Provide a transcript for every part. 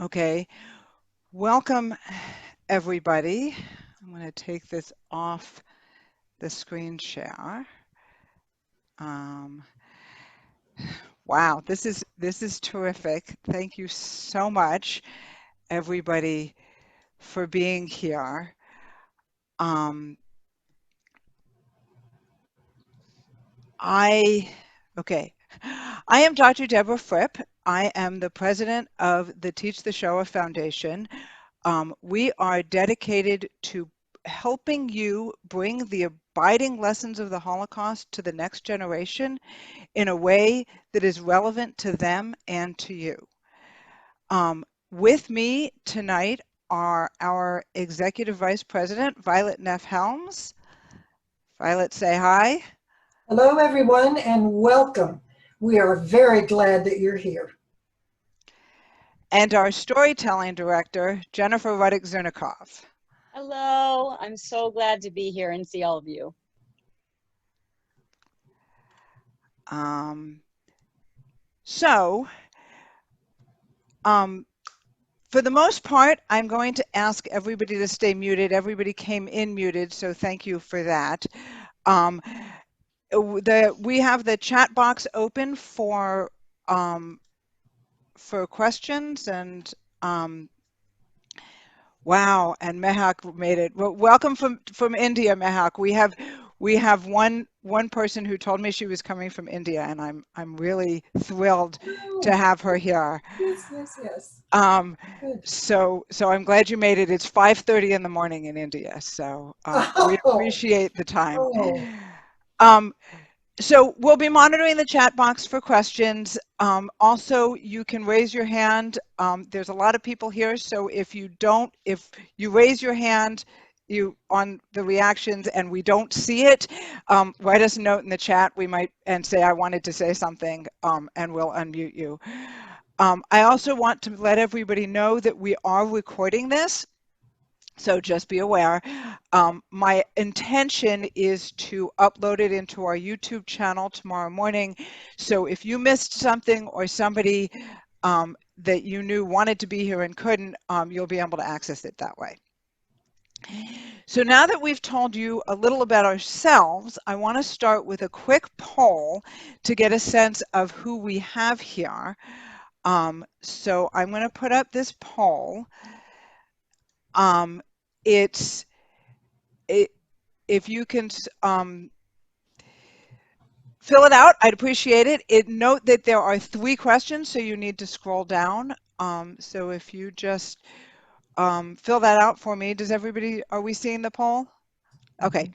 Okay, welcome everybody. I'm going to take this off the screen share. Um, wow, this is terrific. Thank you so much, everybody, for being here. Um, okay. I am Dr. Deborah Fripp. I am the president of the Teach the Shoah Foundation. We are dedicated to helping you bring the abiding lessons of the Holocaust to the next generation in a way that is relevant to them and to you. With me tonight are our Executive Vice President, Violet Neff Helms. Violet, say hi. Hello, everyone, and welcome. We are very glad that you're here. And our Storytelling Director, Jennifer Ruddick-Zernikov. Hello, I'm so glad to be here and see all of you. For the most part, I'm going to ask everybody to stay muted. Everybody came in muted, so thank you for that. We have the chat box open for questions, and wow, and Mehak made it. Well, welcome from India, Mehak. We have one person who told me she was coming from India, and I'm really thrilled to have her here. Yes. Good. So I'm glad you made it. It's 5:30 in the morning in India, so we appreciate the time. So we'll be monitoring the chat box for questions. Also, you can raise your hand. There's a lot of people here, so if you raise your hand on the reactions and we don't see it, write us a note in the chat. We might and say I wanted to say something, and we'll unmute you. I also want to let everybody know that we are recording this. So just be aware. My intention is to upload it into our YouTube channel tomorrow morning. So if you missed something or somebody that you knew wanted to be here and couldn't, you'll be able to access it that way. So now that we've told you a little about ourselves, I want to start with a quick poll to get a sense of who we have here. So I'm going to put up this poll. If you can fill it out, I'd appreciate it. Note that there are 3 questions, so you need to scroll down. So if you just fill that out for me, are we seeing the poll? Okay.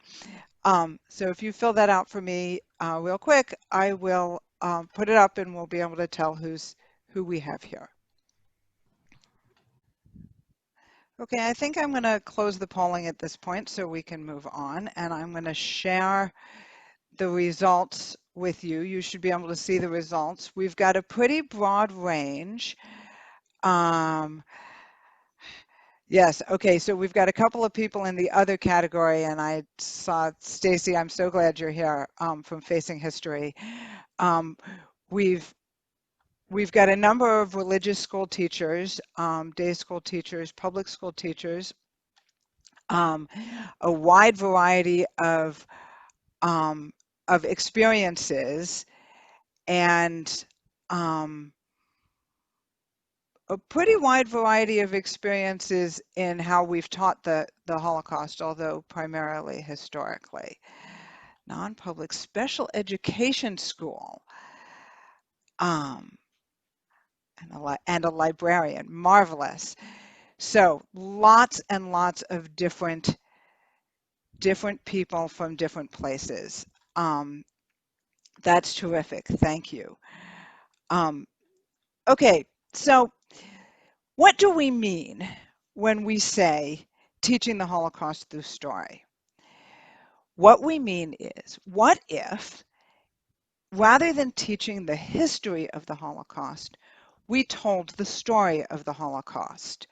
So if you fill that out for me real quick, I will put it up and we'll be able to tell who we have here. Okay, I think I'm going to close the polling at this point so we can move on, and I'm going to share the results with you. You should be able to see the results. We've got a pretty broad range. Yes, okay, so we've got a couple of people in the other category, and I saw Stacy, I'm so glad you're here from Facing History. We've got a number of religious school teachers, day school teachers, public school teachers, a wide variety of experiences, and a pretty wide variety of experiences in how we've taught the Holocaust, although primarily historically. Non-public special education school, and a librarian, marvelous. So lots and lots of different people from different places. That's terrific, thank you. Okay, so what do we mean when we say teaching the Holocaust through story? What we mean is, what if, rather than teaching the history of the Holocaust, we told the story of the Holocaust?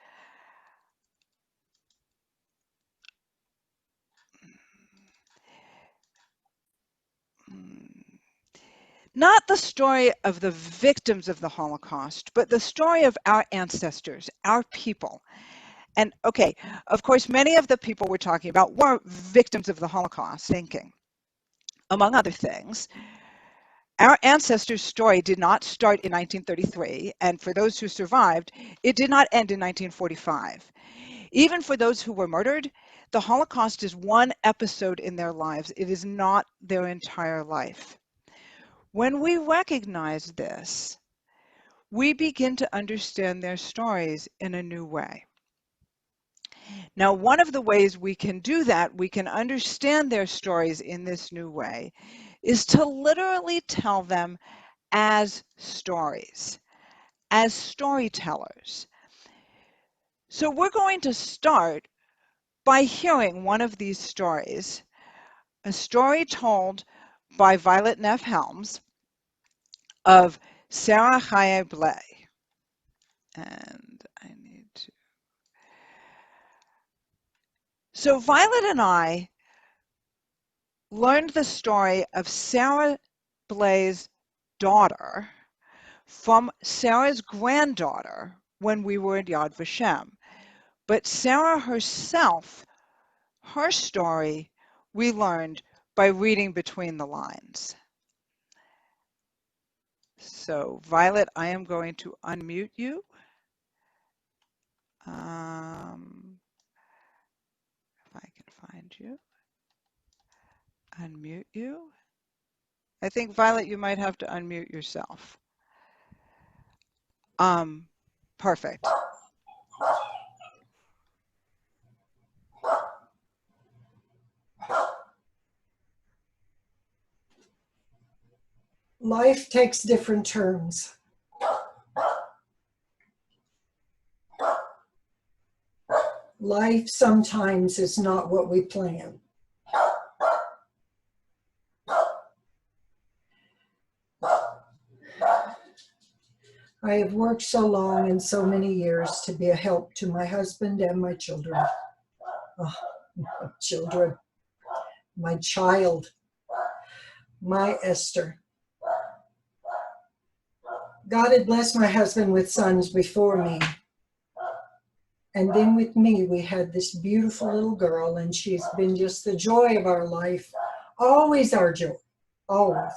Not the story of the victims of the Holocaust, but the story of our ancestors, our people. And okay, of course, many of the people we're talking about were victims of the Holocaust, thinking, among other things. Our ancestors' story did not start in 1933, and for those who survived, it did not end in 1945. Even for those who were murdered, the Holocaust is one episode in their lives. It is not their entire life. When we recognize this, we begin to understand their stories in a new way. Now, one of the ways we can do that, we can understand their stories in this new way, is to literally tell them as stories, as storytellers. So we're going to start by hearing one of these stories, a story told by Violet Neff Helms of Sarah Chaya Blay. And I need to. So Violet and I learned the story of Sarah Blay's daughter from Sarah's granddaughter when we were at Yad Vashem. But Sarah herself, her story, we learned by reading between the lines. So Violet, I am going to unmute you. If I can find you. Unmute you. I think, Violet, you might have to unmute yourself. Perfect. Life takes different turns. Life sometimes is not what we plan. I have worked so long and so many years to be a help to my husband and my children. Oh, my children, my child, my Esther. God had blessed my husband with sons before me. And then with me, we had this beautiful little girl, and she's been just the joy of our life. Always our joy, always.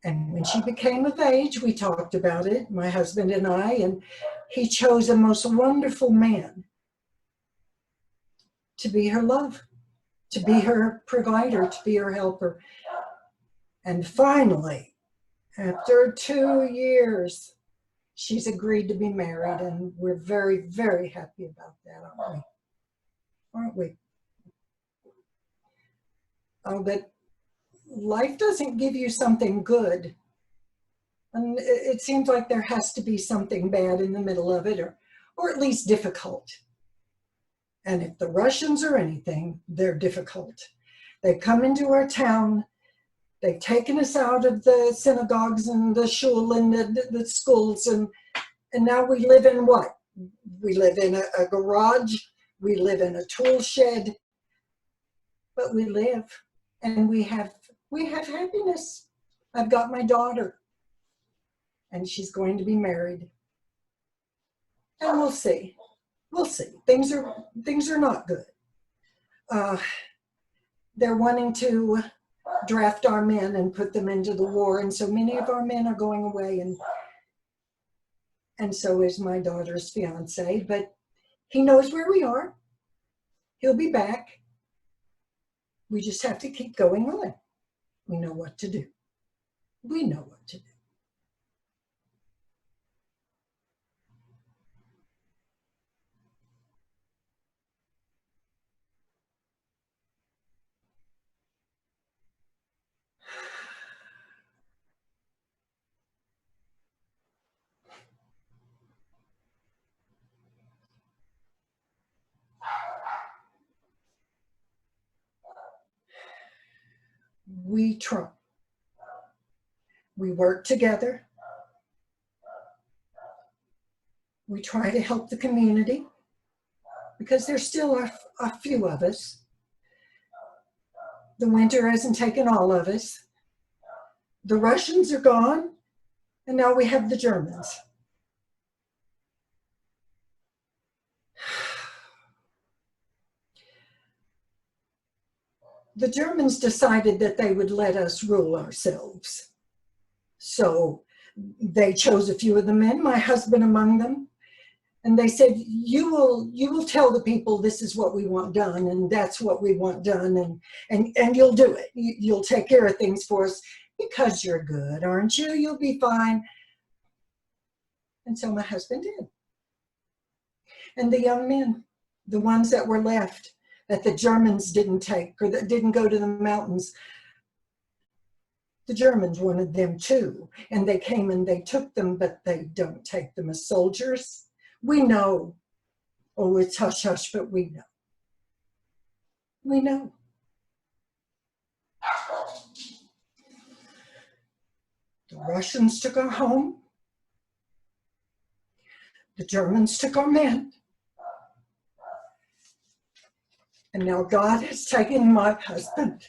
And when she became of age, we talked about it, my husband and I, and he chose a most wonderful man to be her love, to be her provider, to be her helper. And finally, after 2 years, she's agreed to be married, and we're very, very happy about that, aren't we? Aren't we? Oh, but life doesn't give you something good. And it seems like there has to be something bad in the middle of it, or at least difficult. And if the Russians are anything, they're difficult. They come into our town. They've taken us out of the synagogues and the shul and the schools, and now we live in what? We live in a garage. We live in a tool shed. But we live, and we have happiness. I've got my daughter, and she's going to be married. And we'll see. We'll see. Things are not good. They're wanting to draft our men and put them into the war, and so many of our men are going away, and so is my daughter's fiance. But he knows where we are. He'll be back. We just have to keep going on. We know what to do. We know what to do. We try. We work together. We try to help the community because there's still a few of us. The winter hasn't taken all of us. The Russians are gone, and now we have the Germans. The Germans decided that they would let us rule ourselves. So they chose a few of the men, my husband among them, and they said, you will tell the people this is what we want done, and that's what we want done, and you'll do it. You'll take care of things for us because you're good, aren't you? You'll be fine. And so my husband did. And the young men, the ones that were left, that the Germans didn't take, or that didn't go to the mountains, the Germans wanted them too. And they came and they took them, but they don't take them as soldiers. We know. Oh, it's hush hush, but we know. We know. The Russians took our home. The Germans took our men. And now God has taken my husband.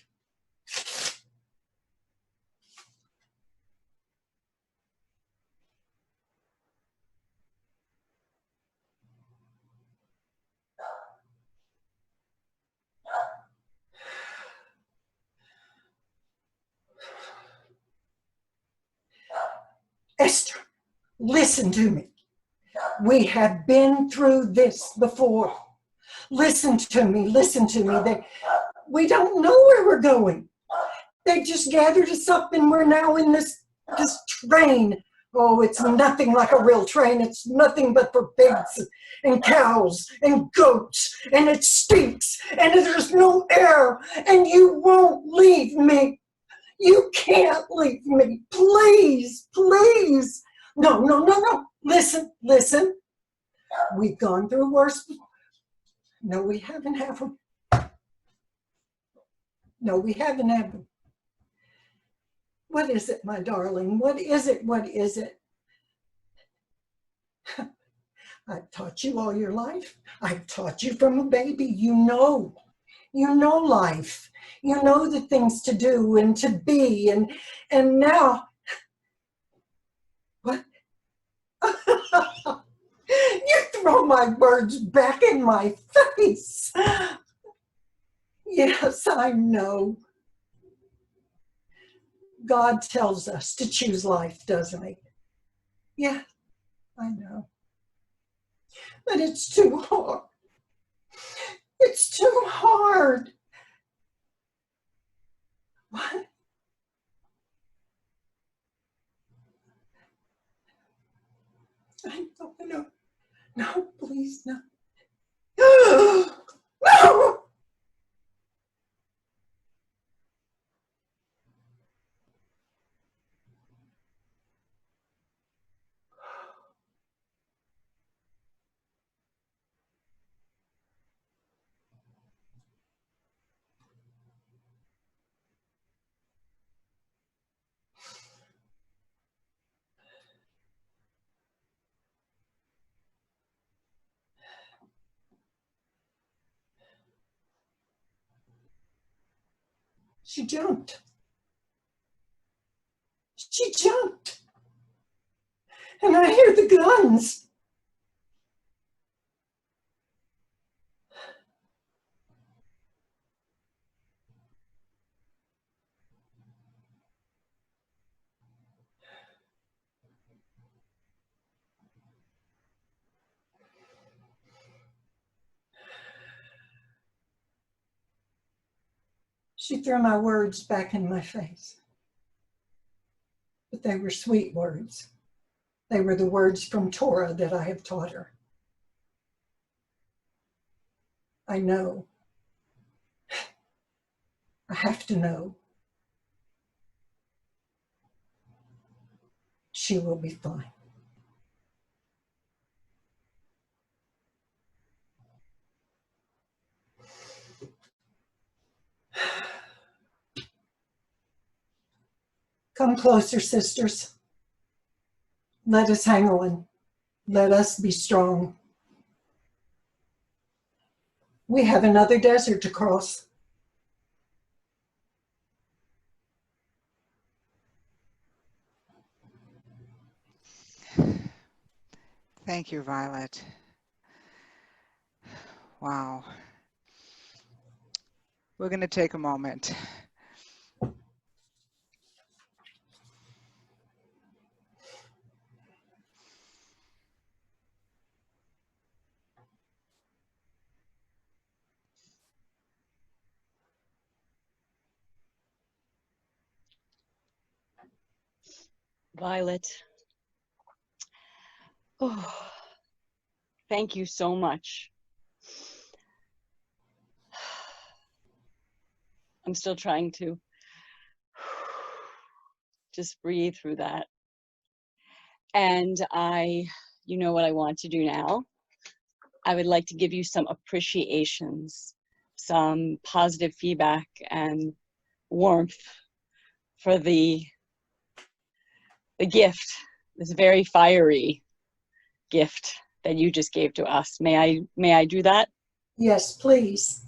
Esther, listen to me. We have been through this before. Listen to me, listen to me. We don't know where we're going. They just gathered us up and we're now in this train. Oh, it's nothing like a real train. It's nothing but for pigs and cows and goats, and it stinks and there's no air, and you won't leave me. You can't leave me. Please, please. No, no, no, no. Listen, listen. We've gone through worse. No, we haven't, have we? No, we haven't, have we? What is it, my darling? What is it? What is it? I've taught you all your life. I've taught you from a baby. You know life. You know the things to do and to be, and now, what? You throw my words back in my face. Yes, I know. God tells us to choose life, doesn't he? Yeah, I know. But it's too hard. It's too hard. What? I don't know. No, please, no. No! She jumped. She jumped. And I hear the guns. She threw my words back in my face. But they were sweet words. They were the words from Torah that I have taught her. I know. I have to know. She will be fine. Come closer, sisters. Let us hang on. Let us be strong. We have another desert to cross. Thank you, Violet. Wow. We're going to take a moment. Violet. Oh, thank you so much. I'm still trying to just breathe through that. And you know what I want to do now? I would like to give you some appreciations, some positive feedback and warmth for the gift, this very fiery gift that you just gave to us. May I do that? Yes, please.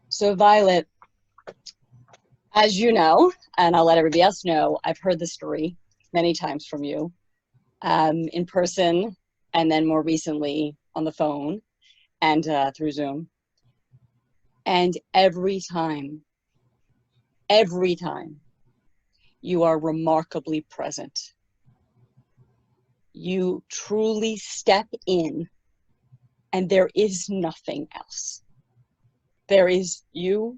So Violet, as you know, and I'll let everybody else know, I've heard the story many times from you, in person, and then more recently on the phone and through Zoom. And every time, you are remarkably present. You truly step in, and there is nothing else. There is you,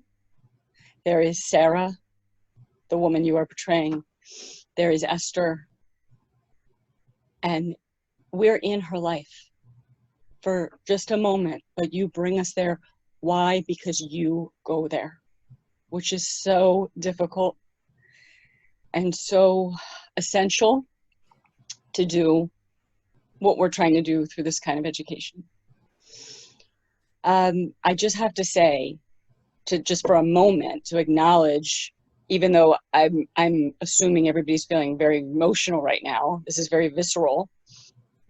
there is Sarah, the woman you are portraying, there is Esther, and we're in her life for just a moment, but you bring us there. Why? Because you go there, which is so difficult and so essential to do what we're trying to do through this kind of education. I just have to say, just for a moment, to acknowledge, even though I'm assuming everybody's feeling very emotional right now, this is very visceral,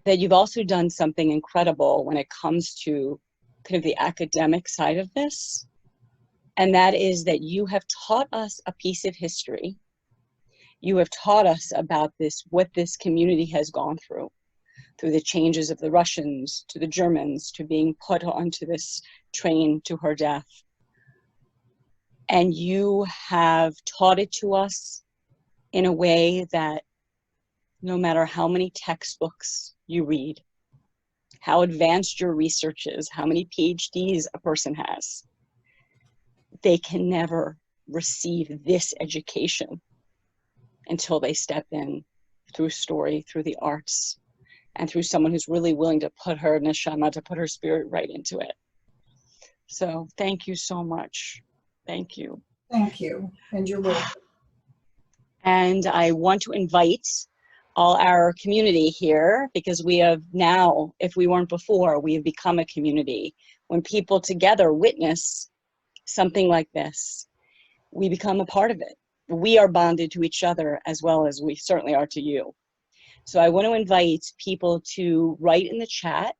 that you've also done something incredible when it comes to kind of the academic side of this. And that is that you have taught us a piece of history. You have taught us about this, what this community has gone through the changes of the Russians to the Germans to being put onto this train to her death. And you have taught it to us in a way that no matter how many textbooks you read, how advanced your research is, how many PhDs a person has, they can never receive this education until they step in through story, through the arts, and through someone who's really willing to put her neshama, to put her spirit right into it. So thank you so much. Thank you. Thank you, and you're welcome. And I want to invite all our community here, because we have now, if we weren't before, we have become a community. When people together witness something like this, we become a part of it. We are bonded to each other as well as we certainly are to you. So I want to invite people to write in the chat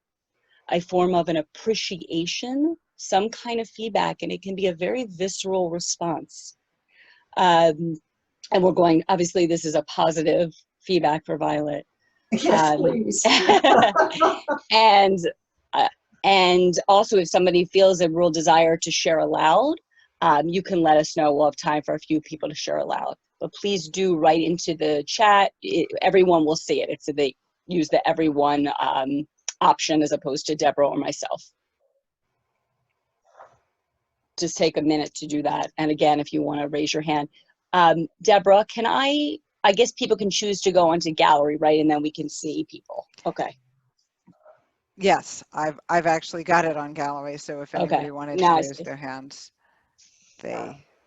a form of an appreciation, some kind of feedback, and it can be a very visceral response. And we're going, obviously this is a positive feedback for Violet. Yes, please. And also if somebody feels a real desire to share aloud, you can let us know. We'll have time for a few people to share aloud. But please do write into the chat. Everyone will see it. It's they use the everyone option as opposed to Deborah or myself. Just take a minute to do that. And again, if you want to raise your hand. Deborah, can I guess people can choose to go onto gallery, right? And then we can see people. Okay. Yes, I've actually got it on gallery. So if anybody wanted to raise their hands,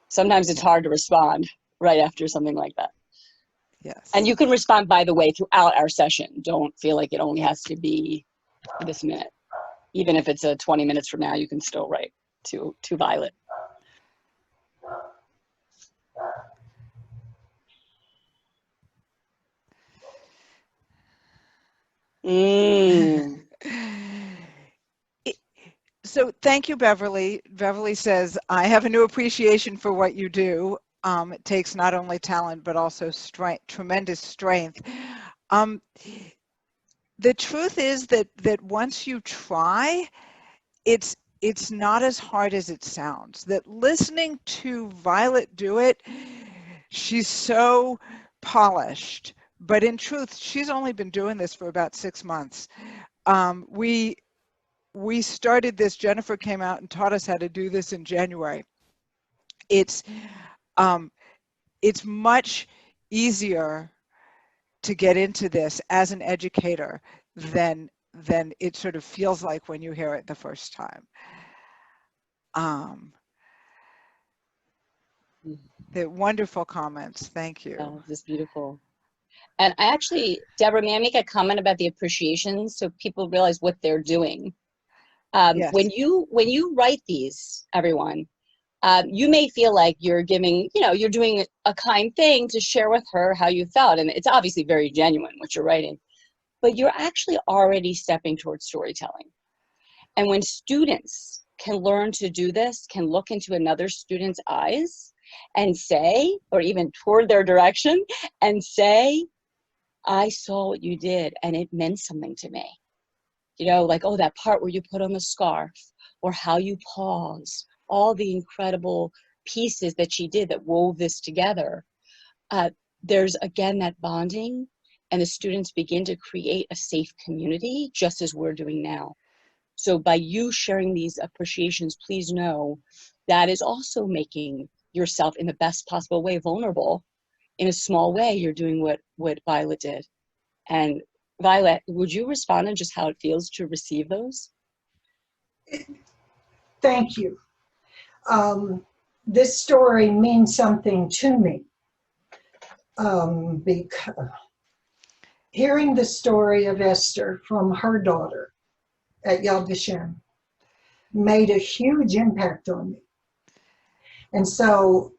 sometimes it's hard to respond right after something like that. Yes. And you can respond, by the way, throughout our session. Don't feel like it only has to be this minute. Even if it's 20 minutes from now, you can still write to Violet. So thank you, Beverly. Beverly says, I have a new appreciation for what you do. It takes not only talent, but also strength, tremendous strength. the truth is that once you try, it's not as hard as it sounds. That listening to Violet do it, she's so polished, but in truth, she's only been doing this for about 6 months. We started this, Jennifer came out and taught us how to do this in January. It's much easier to get into this as an educator than it sort of feels like when you hear it the first time. The wonderful comments. Thank you. Oh, this is beautiful. And I actually, Deborah, may I make a comment about the appreciation so people realize what they're doing? Yes. When you write these, everyone, you may feel like you're giving, you're doing a kind thing to share with her how you felt. And it's obviously very genuine what you're writing, but you're actually already stepping towards storytelling. And when students can learn to do this, can look into another student's eyes and say, or even toward their direction and say, I saw what you did and it meant something to me. Like, oh, that part where you put on the scarf, or how you pause, all the incredible pieces that she did that wove this together. There's, again, that bonding, and the students begin to create a safe community, just as we're doing now. So by you sharing these appreciations, please know that is also making yourself in the best possible way vulnerable. In a small way, you're doing what Violet did. And Violet, would you respond on just how it feels to receive those? Thank you. This story means something to me because hearing the story of Esther from her daughter at Yad Vashem made a huge impact on me. And so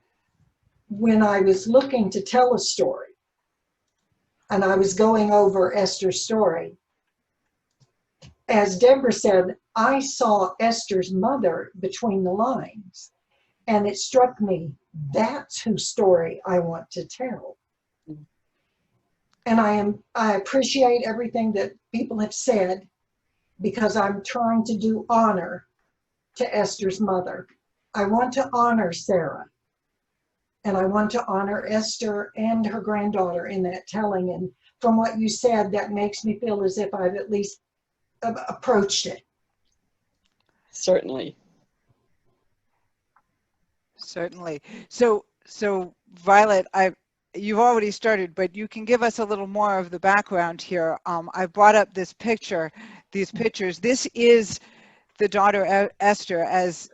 when I was looking to tell a story and I was going over Esther's story, as Deborah said, I saw Esther's mother between the lines, and it struck me, that's whose story I want to tell. And I appreciate everything that people have said, because I'm trying to do honor to Esther's mother. I want to honor Sarah, and I want to honor Esther and her granddaughter in that telling. And from what you said, that makes me feel as if I've at least approached it. Certainly. So Violet, you've already started, but you can give us a little more of the background here. I brought up these pictures. This is the daughter Esther. As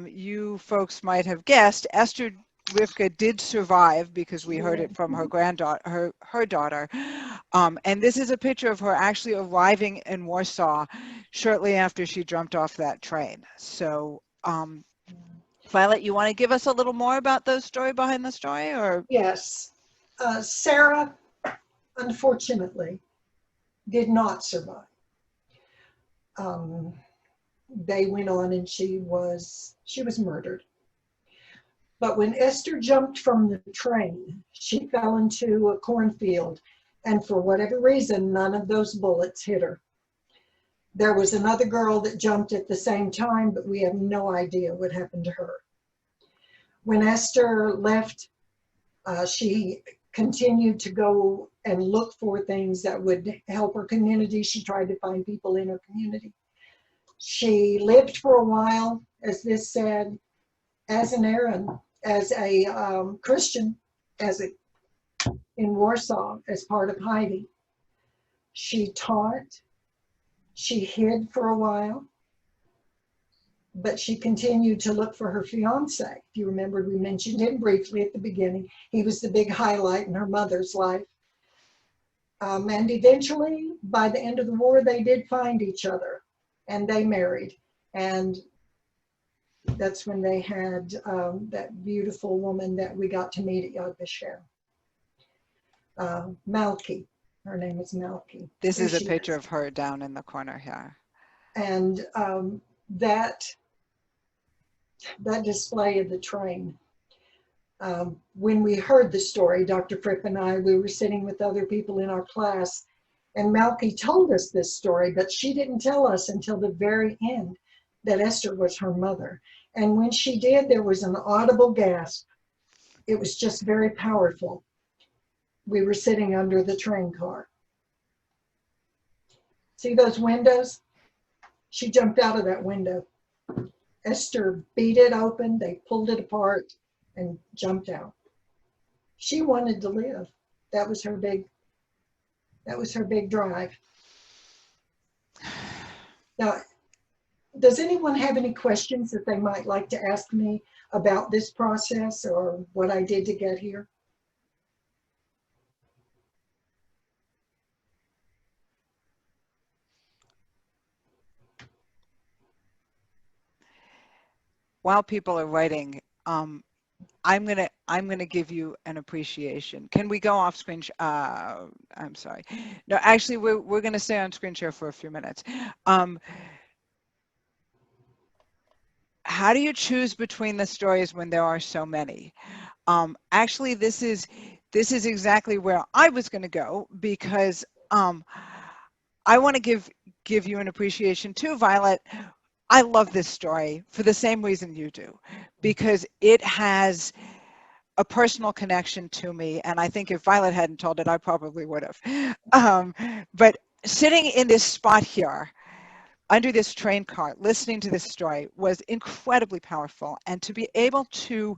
you folks might have guessed, Esther Rivka did survive, because we heard it from her granddaughter, her daughter. And this is a picture of her actually arriving in Warsaw shortly after she jumped off that train. So Violet, you want to give us a little more about the story behind the story, or? Yes. Sarah, unfortunately, did not survive. They went on and she was murdered. But when Esther jumped from the train, she fell into a cornfield, and for whatever reason, none of those bullets hit her. There was another girl that jumped at the same time, but we have no idea what happened to her. When Esther left, she continued to go and look for things that would help her community. She tried to find people in her community. She lived for a while, as this said, as an Aaron, as a Christian, in Warsaw, as part of Heidi. She taught, she hid for a while, but she continued to look for her fiance. If you remember, we mentioned him briefly at the beginning. He was the big highlight in her mother's life. And eventually, by the end of the war, they did find each other, and they married. And that's when they had that beautiful woman that we got to meet at Yad Vashem. Malky, her name is Malky. This is a picture of her down in the corner here. And that display of the train, when we heard the story, Dr. Fripp and I, we were sitting with other people in our class, And Malky told us this story, but she didn't tell us until the very end that Esther was her mother. And when she did, there was an audible gasp. It was just very powerful. We were sitting under the train car. See those windows? She jumped out of that window. Esther beat it open, they pulled it apart and jumped out. She wanted to live. That was her big drive. Now, does anyone have any questions that they might like to ask me about this process or what I did to get here? While people are writing, I'm gonna give you an appreciation. Can we go off screen? I'm sorry. No, actually, we're gonna stay on screen share for a few minutes. How do you choose between the stories when there are so many? Actually, this is exactly where I was going to go, because I want to give you an appreciation too, Violet. I love this story for the same reason you do, because it has a personal connection to me, and I think if Violet hadn't told it, I probably would have. But sitting in this spot here, under this train car, listening to this story was incredibly powerful, and to be able to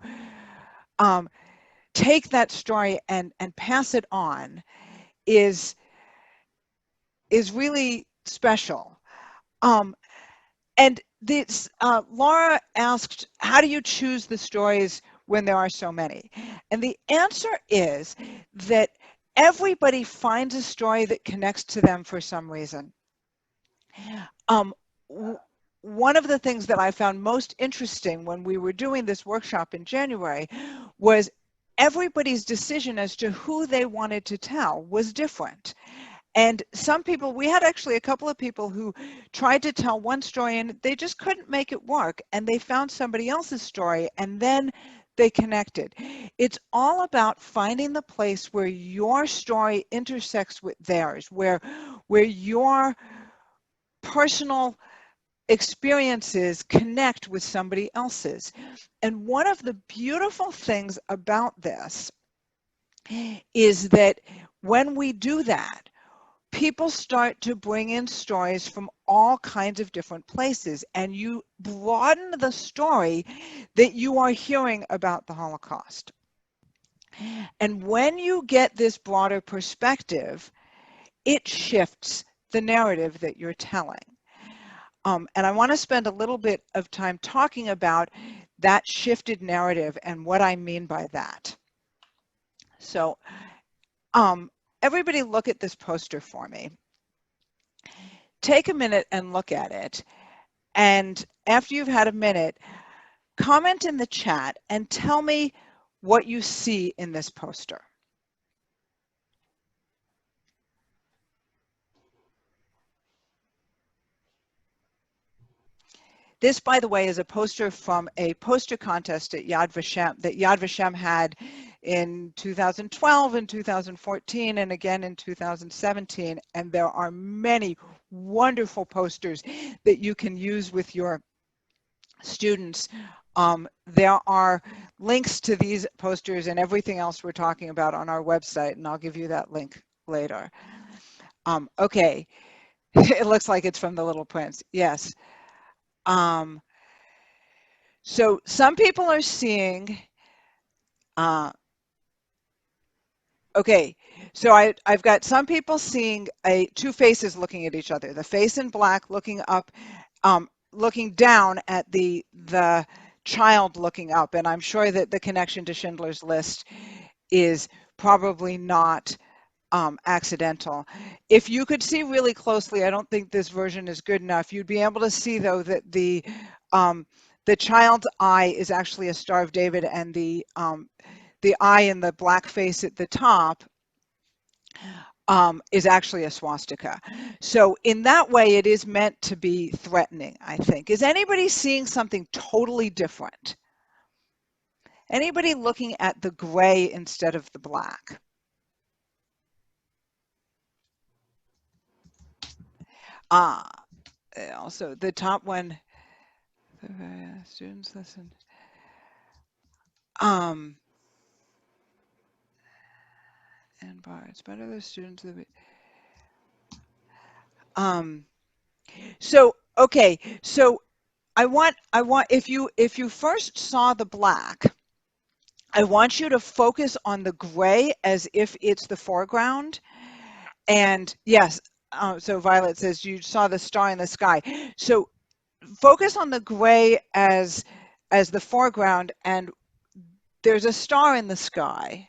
take that story and pass it on is really special. And this, Laura asked, how do you choose the stories when there are so many? And the answer is that everybody finds a story that connects to them for some reason. One of the things that I found most interesting when we were doing this workshop in January was everybody's decision as to who they wanted to tell was different. And some people, we had actually a couple of people who tried to tell one story and they just couldn't make it work, and they found somebody else's story and then they connected. It's all about finding the place where your story intersects with theirs, where your personal experiences connect with somebody else's. And one of the beautiful things about this is that when we do that, people start to bring in stories from all kinds of different places, and you broaden the story that you are hearing about the Holocaust. And when you get this broader perspective, it shifts the narrative that you're telling. And I want to spend a little bit of time talking about that shifted narrative and what I mean by that. So everybody look at this poster for me. Take a minute and look at it. And after you've had a minute, comment in the chat and tell me what you see in this poster. This, by the way, is a poster from a poster contest at Yad Vashem that Yad Vashem had in 2012 and 2014 and again in 2017. And there are many wonderful posters that you can use with your students. There are links to these posters and everything else we're talking about on our website, and I'll give you that link later. Okay, it looks like it's from The Little Prince. Yes. So some people are seeing, okay, so I've got some people seeing two faces looking at each other, the face in black looking up, looking down at the child looking up, and I'm sure that the connection to Schindler's List is probably not accidental. If you could see really closely, I don't think this version is good enough, you'd be able to see though that the child's eye is actually a Star of David, and the eye in the black face at the top is actually a swastika. So in that way, it is meant to be threatening, I think. Is anybody seeing something totally different? Anybody looking at the gray instead of the black? Ah, also the top one, students listen. And bar, it's better the students that so okay, so I want if you first saw the black, I want you to focus on the gray as if it's the foreground. And yes, so Violet says you saw the star in the sky. So focus on the gray as the foreground, and there's a star in the sky,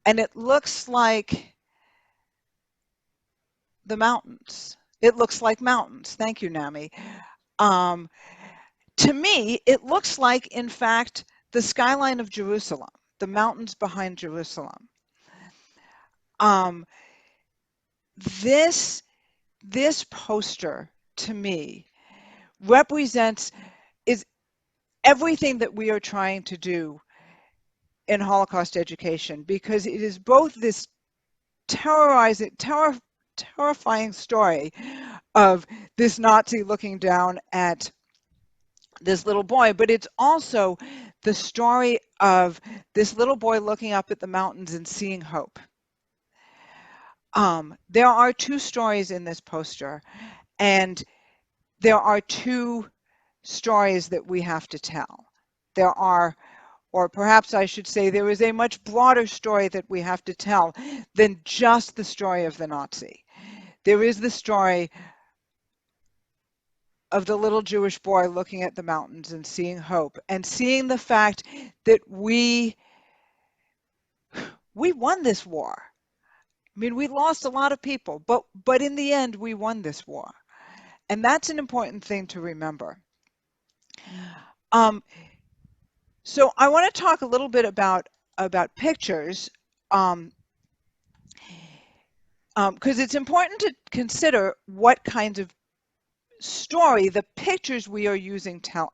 and it looks like the mountains. It looks like mountains. Thank you, Nami. To me, it looks like, in fact, the skyline of Jerusalem, the mountains behind Jerusalem. Um, this poster, to me, represents is everything that we are trying to do in Holocaust education, because it is both this terrifying story of this Nazi looking down at this little boy, but it's also the story of this little boy looking up at the mountains and seeing hope. There are two stories in this poster, and there are two stories that we have to tell. There are, or perhaps I should say, there is a much broader story that we have to tell than just the story of the Nazi. There is the story of the little Jewish boy looking at the mountains and seeing hope, and seeing the fact that we won this war. I mean, we lost a lot of people, but in the end, we won this war. And that's an important thing to remember. So I want to talk a little bit about pictures, because it's important to consider what kinds of story the pictures we are using tell.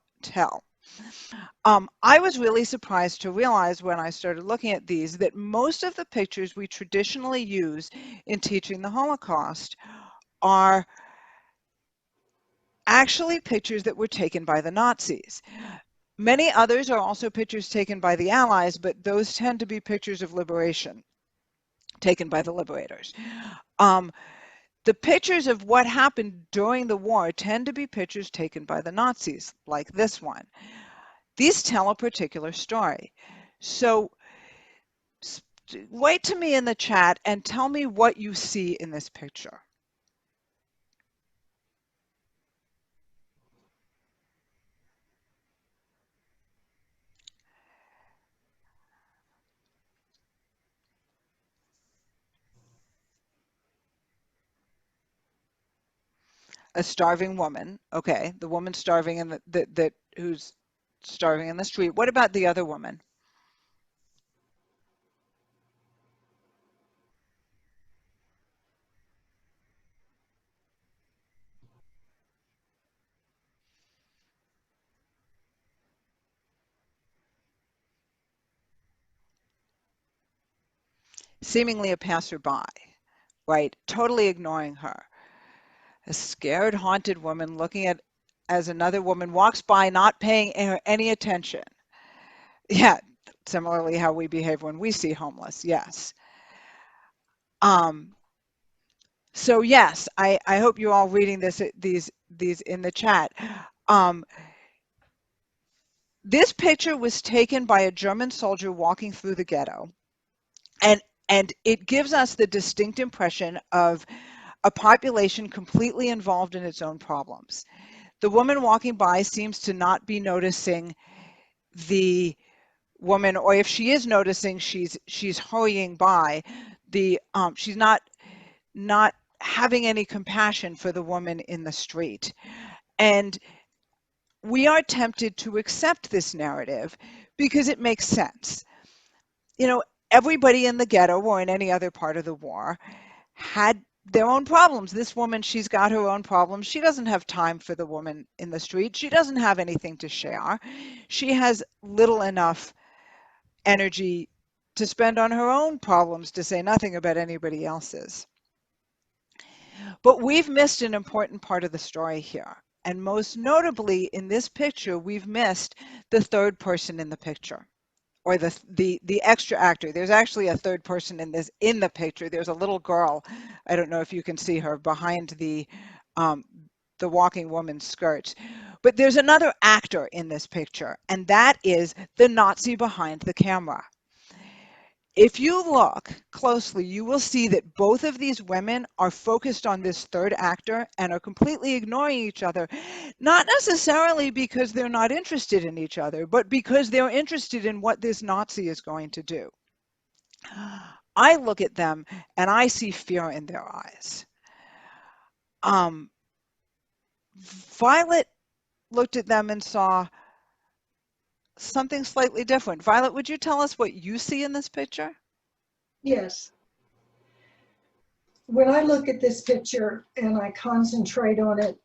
I was really surprised to realize when I started looking at these that most of the pictures we traditionally use in teaching the Holocaust are actually pictures that were taken by the Nazis. Many others are also pictures taken by the Allies, but those tend to be pictures of liberation taken by the liberators. The pictures of what happened during the war tend to be pictures taken by the Nazis, like this one. These tell a particular story. So write to me in the chat and tell me what you see in this picture. A starving woman. Okay, the woman starving in who's starving in the street. What about the other woman? Seemingly a passerby, right? Totally ignoring her. A scared, haunted woman looking at as another woman walks by, not paying any attention. Yeah, similarly how we behave when we see homeless. Yes. So yes, I hope you're all reading these in the chat. This picture was taken by a German soldier walking through the ghetto, and it gives us the distinct impression of a population completely involved in its own problems. The woman walking by seems to not be noticing the woman, or if she is noticing, she's hurrying by. She's not having any compassion for the woman in the street. And we are tempted to accept this narrative because it makes sense. You know, everybody in the ghetto or in any other part of the war had their own problems. This woman, she's got her own problems. She doesn't have time for the woman in the street. She doesn't have anything to share. She has little enough energy to spend on her own problems, to say nothing about anybody else's. But we've missed an important part of the story here. And most notably in this picture, we've missed the third person in the picture, or the extra actor. There's actually a third person in the picture. There's a little girl. I don't know if you can see her behind the walking woman's skirts. But there's another actor in this picture, and that is the Nazi behind the camera. If you look closely, you will see that both of these women are focused on this third actor and are completely ignoring each other, not necessarily because they're not interested in each other, but because they're interested in what this Nazi is going to do. I look at them and I see fear in their eyes. Violet looked at them and saw something slightly different. Violet, would you tell us what you see in this picture? Yes. When I look at this picture and I concentrate on it,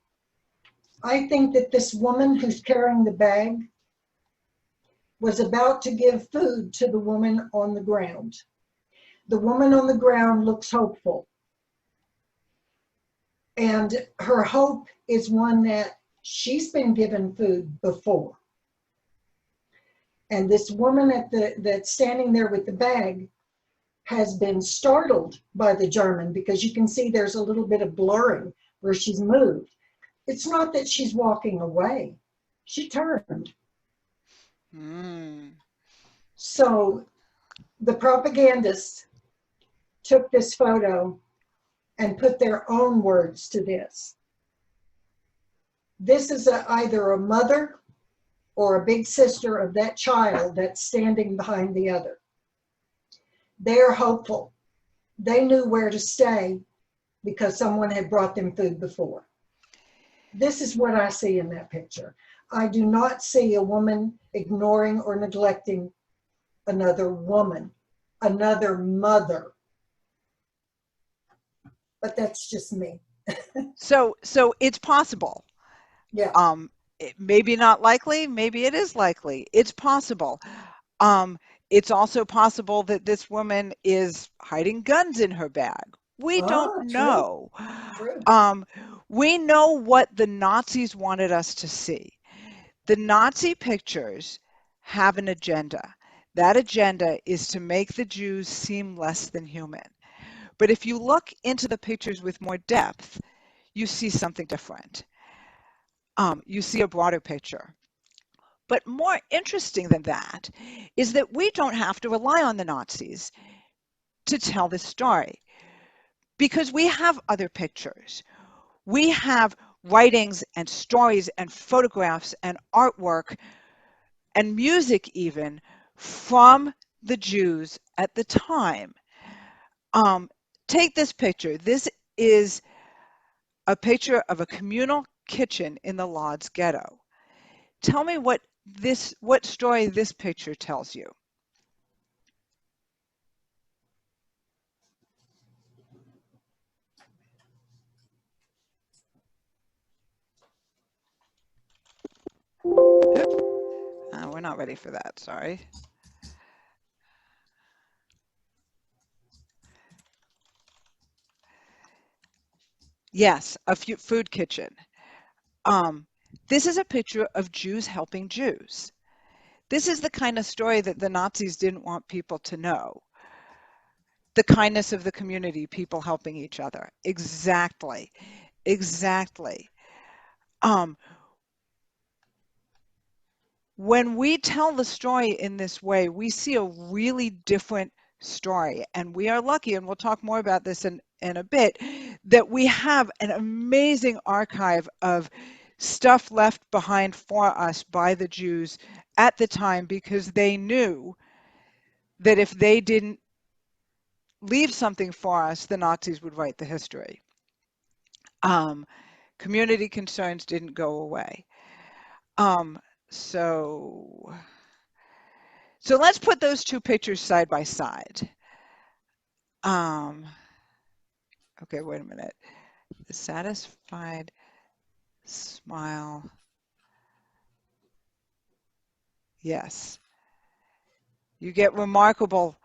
I think that this woman who's carrying the bag was about to give food to the woman on the ground. The woman on the ground looks hopeful. And her hope is one that she's been given food before. And this woman that's standing there with the bag has been startled by the German, because you can see there's a little bit of blurring where she's moved. It's not that she's walking away. She turned. So the propagandists took this photo and put their own words to this. This is either a mother or a big sister of that child that's standing behind the other. They're hopeful. They knew where to stay because someone had brought them food before. This is what I see in that picture. I do not see a woman ignoring or neglecting another woman, another mother. But that's just me. So it's possible. Yeah. Maybe not likely, maybe it is likely. It's possible. It's also possible that this woman is hiding guns in her bag. We don't know. True. We know what the Nazis wanted us to see. The Nazi pictures have an agenda. That agenda is to make the Jews seem less than human. But if you look into the pictures with more depth, you see something different. You see a broader picture. But more interesting than that is that we don't have to rely on the Nazis to tell this story, because we have other pictures. We have writings and stories and photographs and artwork and music even from the Jews at the time. Take this picture. This is a picture of a communal kitchen in the Lodz ghetto. Tell me what story this picture tells you. We're not ready for that, sorry. Yes, a food kitchen. This is a picture of Jews helping Jews. This is the kind of story that the Nazis didn't want people to know. The kindness of the community, people helping each other. Exactly. Exactly. When we tell the story in this way, we see a really different story. And we are lucky, and we'll talk more about this in a bit, that we have an amazing archive of stuff left behind for us by the Jews at the time, because they knew that if they didn't leave something for us, the Nazis would write the history. Community concerns didn't go away. So let's put those two pictures side by side. Okay, wait a minute. The satisfied smile. Yes. You get remarkable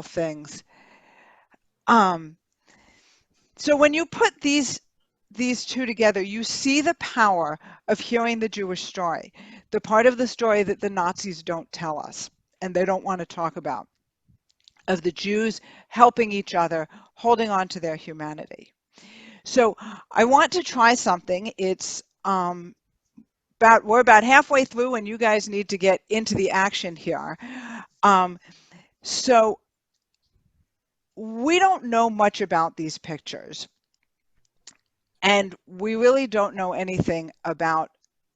things. So when you put these two together, you see the power of hearing the Jewish story, the part of the story that the Nazis don't tell us and they don't want to talk about, of the Jews helping each other, holding on to their humanity. So I want to try something. It's we're about halfway through and you guys need to get into the action here. So we don't know much about these pictures. And we really don't know anything about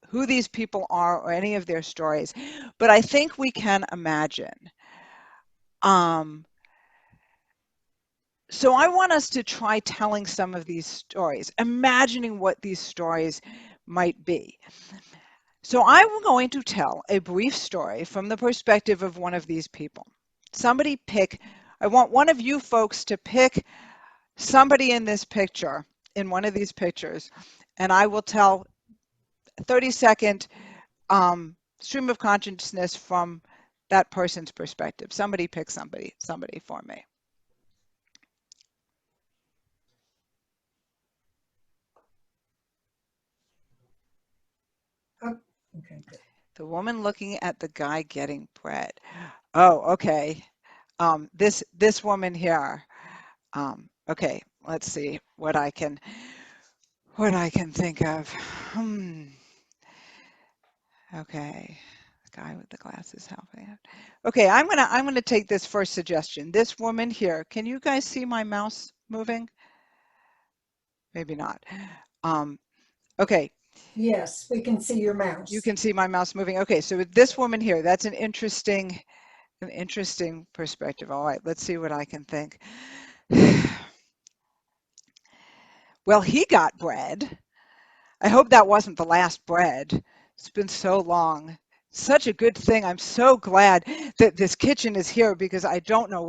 who these people are or any of their stories, but I think we can imagine. So I want us to try telling some of these stories, imagining what these stories might be. So I'm going to tell a brief story from the perspective of one of these people. Somebody pick, I want one of you folks to pick somebody in this picture, in one of these pictures, and I will tell a 30-second stream of consciousness from that person's perspective. Somebody pick somebody for me. Okay, good. The woman looking at the guy getting bread. Oh, okay. This woman here. Okay, let's see what I can think of. Okay, the guy with the glasses helping out. Okay, I'm gonna take this first suggestion. This woman here. Can you guys see my mouse moving? Maybe not. Okay. Yes, we can see your mouse. You can see my mouse moving. Okay, so with this woman here, that's an interesting perspective. All right, let's see what I can think. Well, he got bread. I hope that wasn't the last bread. It's been so long. Such a good thing. I'm so glad that this kitchen is here because I don't know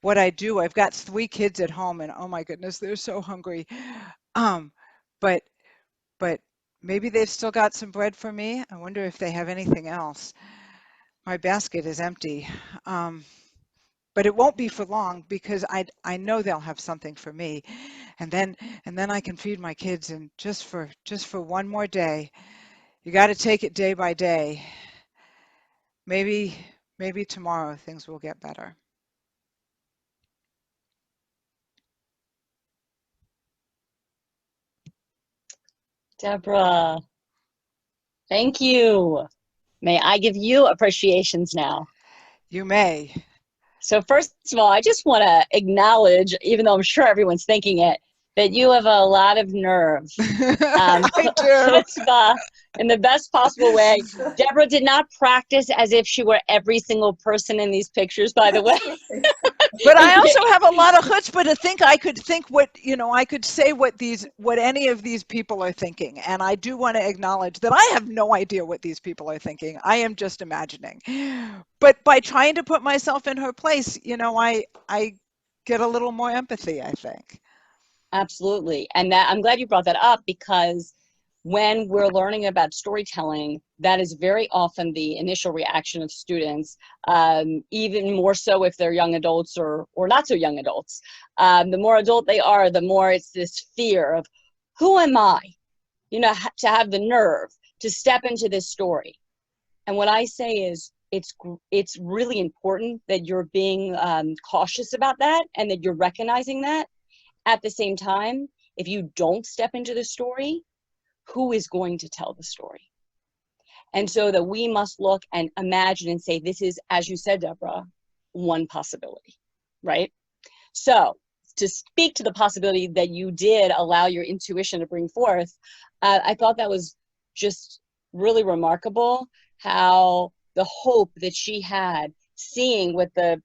what I do. I've got 3 kids at home and oh my goodness, they're so hungry. But maybe they've still got some bread for me. I wonder if they have anything else. My basket is empty. But it won't be for long because I know they'll have something for me. And then I can feed my kids and just for one more day. You got to take it day by day. Maybe tomorrow things will get better. Deborah, thank you. May I give you appreciations now? You may. So first of all, I just want to acknowledge, even though I'm sure everyone's thinking it, that you have a lot of nerve. I do. Chutzpah, in the best possible way. Deborah did not practice as if she were every single person in these pictures, by the way. But I also have a lot of chutzpah to think I could think I could say what any of these people are thinking. And I do want to acknowledge that I have no idea what these people are thinking. I am just imagining. But by trying to put myself in her place, I get a little more empathy, I think. Absolutely. And that I'm glad you brought that up because when we're learning about storytelling, that is very often the initial reaction of students, even more so if they're young adults or not so young adults. The more adult they are, the more it's this fear of, who am I? To have the nerve to step into this story. And what I say is, it's really important that you're being cautious about that and that you're recognizing that. At the same time, if you don't step into the story, who is going to tell the story? And so that we must look and imagine and say, this is, as you said, Deborah, one possibility, right? So to speak to the possibility that you did allow your intuition to bring forth, I thought that was just really remarkable, how the hope that she had, seeing what the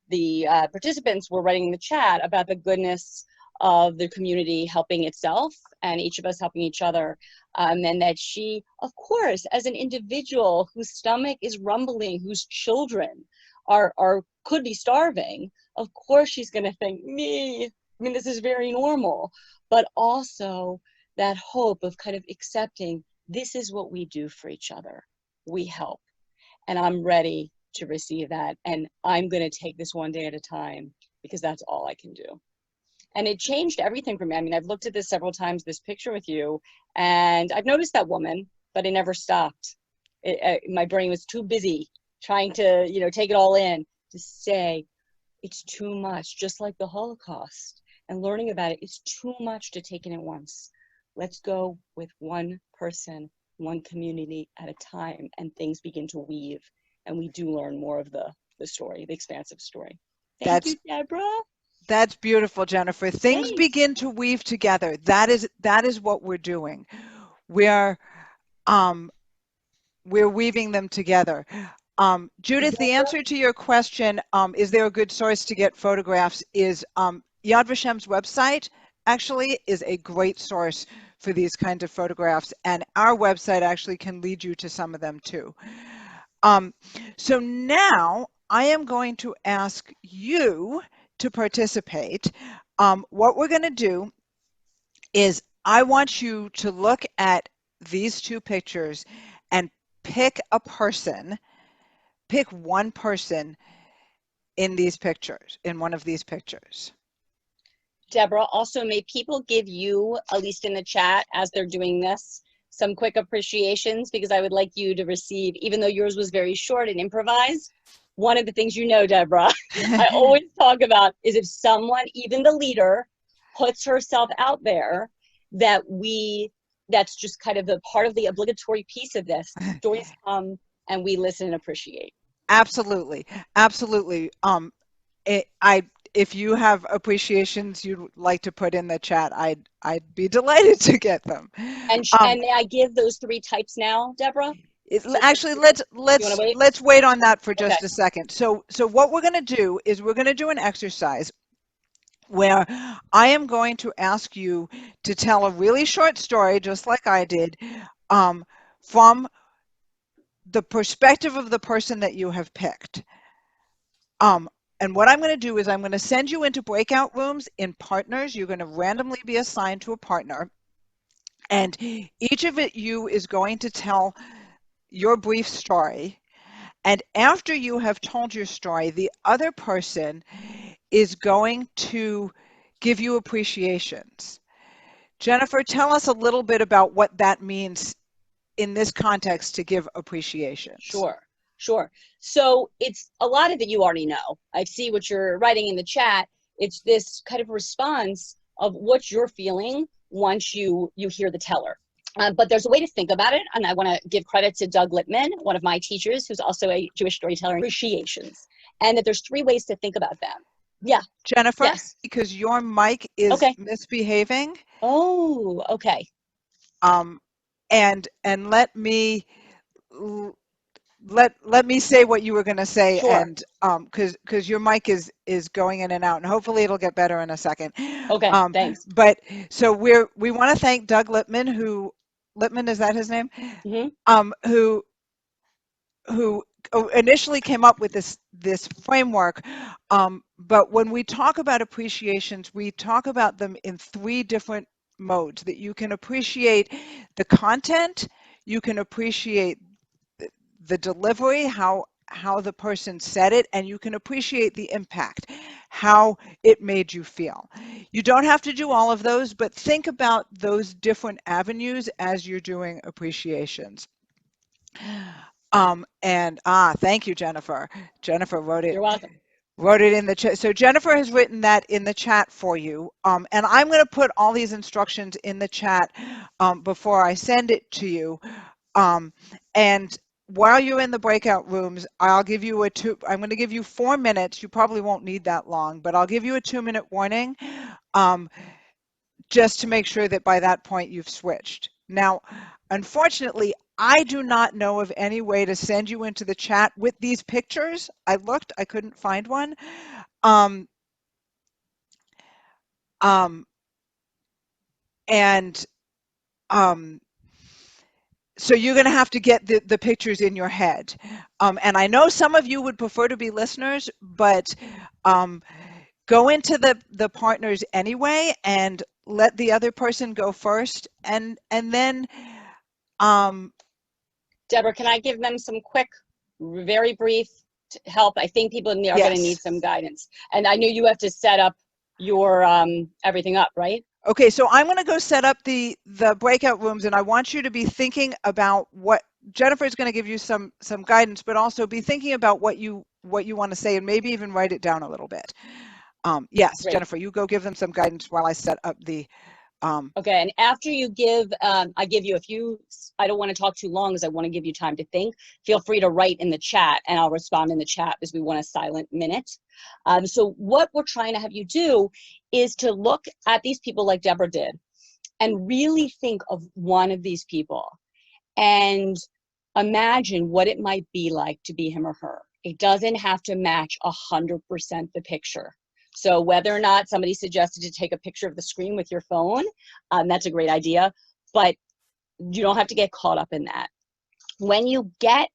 participants were writing in the chat about the goodness of the community helping itself and each of us helping each other. And that she, of course, as an individual whose stomach is rumbling, whose children could be starving, of course she's going to think, me. I mean, this is very normal. But also that hope of kind of accepting, this is what we do for each other. We help. And I'm ready to receive that. And I'm going to take this one day at a time because that's all I can do. And it changed everything for me. I mean, I've looked at this several times, this picture with you, and I've noticed that woman, but I never stopped. My brain was too busy trying to, take it all in to say, it's too much, just like the Holocaust. And learning about it is too much to take in at once. Let's go with one person, one community at a time, and things begin to weave. And we do learn more of the story, the expansive story. Thank you, Deborah. That's beautiful, Jennifer. Things Thanks. begin to weave together. That is what we're doing. We're weaving them together. Judith, the answer to your question, is there a good source to get photographs, is Yad Vashem's website actually is a great source for these kinds of photographs, and our website actually can lead you to some of them too. So now I am going to ask you to participate. What we're going to do is I want you to look at these two pictures and pick a person, pick one person in these pictures, in one of these pictures. Deborah, also may people give you, at least in the chat as they're doing this, some quick appreciations, because I would like you to receive, even though yours was very short and improvised, one of the things Deborah, I always talk about is if someone, even the leader, puts herself out there, that's just kind of the part of the obligatory piece of this. Stories come and we listen and appreciate. Absolutely, absolutely. If you have appreciations you'd like to put in the chat, I'd be delighted to get them. And may I give those three types now, Deborah? Actually, let's wait on that for just a second. So what we're going to do is we're going to do an exercise where I am going to ask you to tell a really short story, just like I did, from the perspective of the person that you have picked. And what I'm going to do is I'm going to send you into breakout rooms in partners. You're going to randomly be assigned to a partner. And each of you is going to tell your brief story. And after you have told your story, the other person is going to give you appreciations. Jennifer, tell us a little bit about what that means in this context to give appreciations. Sure. So it's a lot of it you already know. I see what you're writing in the chat. It's this kind of response of what you're feeling once you hear the teller. But there's a way to think about it, and I want to give credit to Doug Littman, one of my teachers, who's also a Jewish storyteller, appreciations, and that there's three ways to think about them. Yeah. Jennifer, yes. Because your mic is misbehaving. Oh, okay. And let me say what you were going to say, sure. and because your mic is going in and out, and hopefully it'll get better in a second. Okay, thanks. But so we want to thank Doug Littman, Littman, is that his name? Mm-hmm. Who initially came up with this framework. But when we talk about appreciations, we talk about them in three different modes: that you can appreciate the content, you can appreciate the delivery, how the person said it, and you can appreciate the impact, how it made you feel. You don't have to do all of those, but think about those different avenues as you're doing appreciations. Thank you, Jennifer. Jennifer wrote it. You're welcome. Wrote it in the chat. So Jennifer has written that in the chat for you. And I'm going to put all these instructions in the chat before I send it to you. And while you're in the breakout rooms, I'll give you I'm going to give you 4 minutes. You probably won't need that long, but I'll give you a 2-minute warning, just to make sure that by that point you've switched. Now, unfortunately, I do not know of any way to send you into the chat with these pictures. I looked, I couldn't find one. So you're going to have to get the pictures in your head. And I know some of you would prefer to be listeners, but go into the partners anyway and let the other person go first. And then Deborah, can I give them some quick, very brief help? I think people are going to need some guidance. And I know you have to set up your everything up, right? Okay, so I'm going to go set up the breakout rooms, and I want you to be thinking about what Jennifer is going to give you some guidance, but also be thinking about what you want to say, and maybe even write it down a little bit. Yes, Great. Jennifer, you go give them some guidance while I set up the. Okay, and after you give, I give you a few, I don't want to talk too long because I want to give you time to think. Feel free to write in the chat and I'll respond in the chat because we want a silent minute. So what we're trying to have you do is to look at these people like Deborah did and really think of one of these people and imagine what it might be like to be him or her. It doesn't have to match 100% the picture. So whether or not somebody suggested to take a picture of the screen with your phone, that's a great idea, but you don't have to get caught up in that. When you get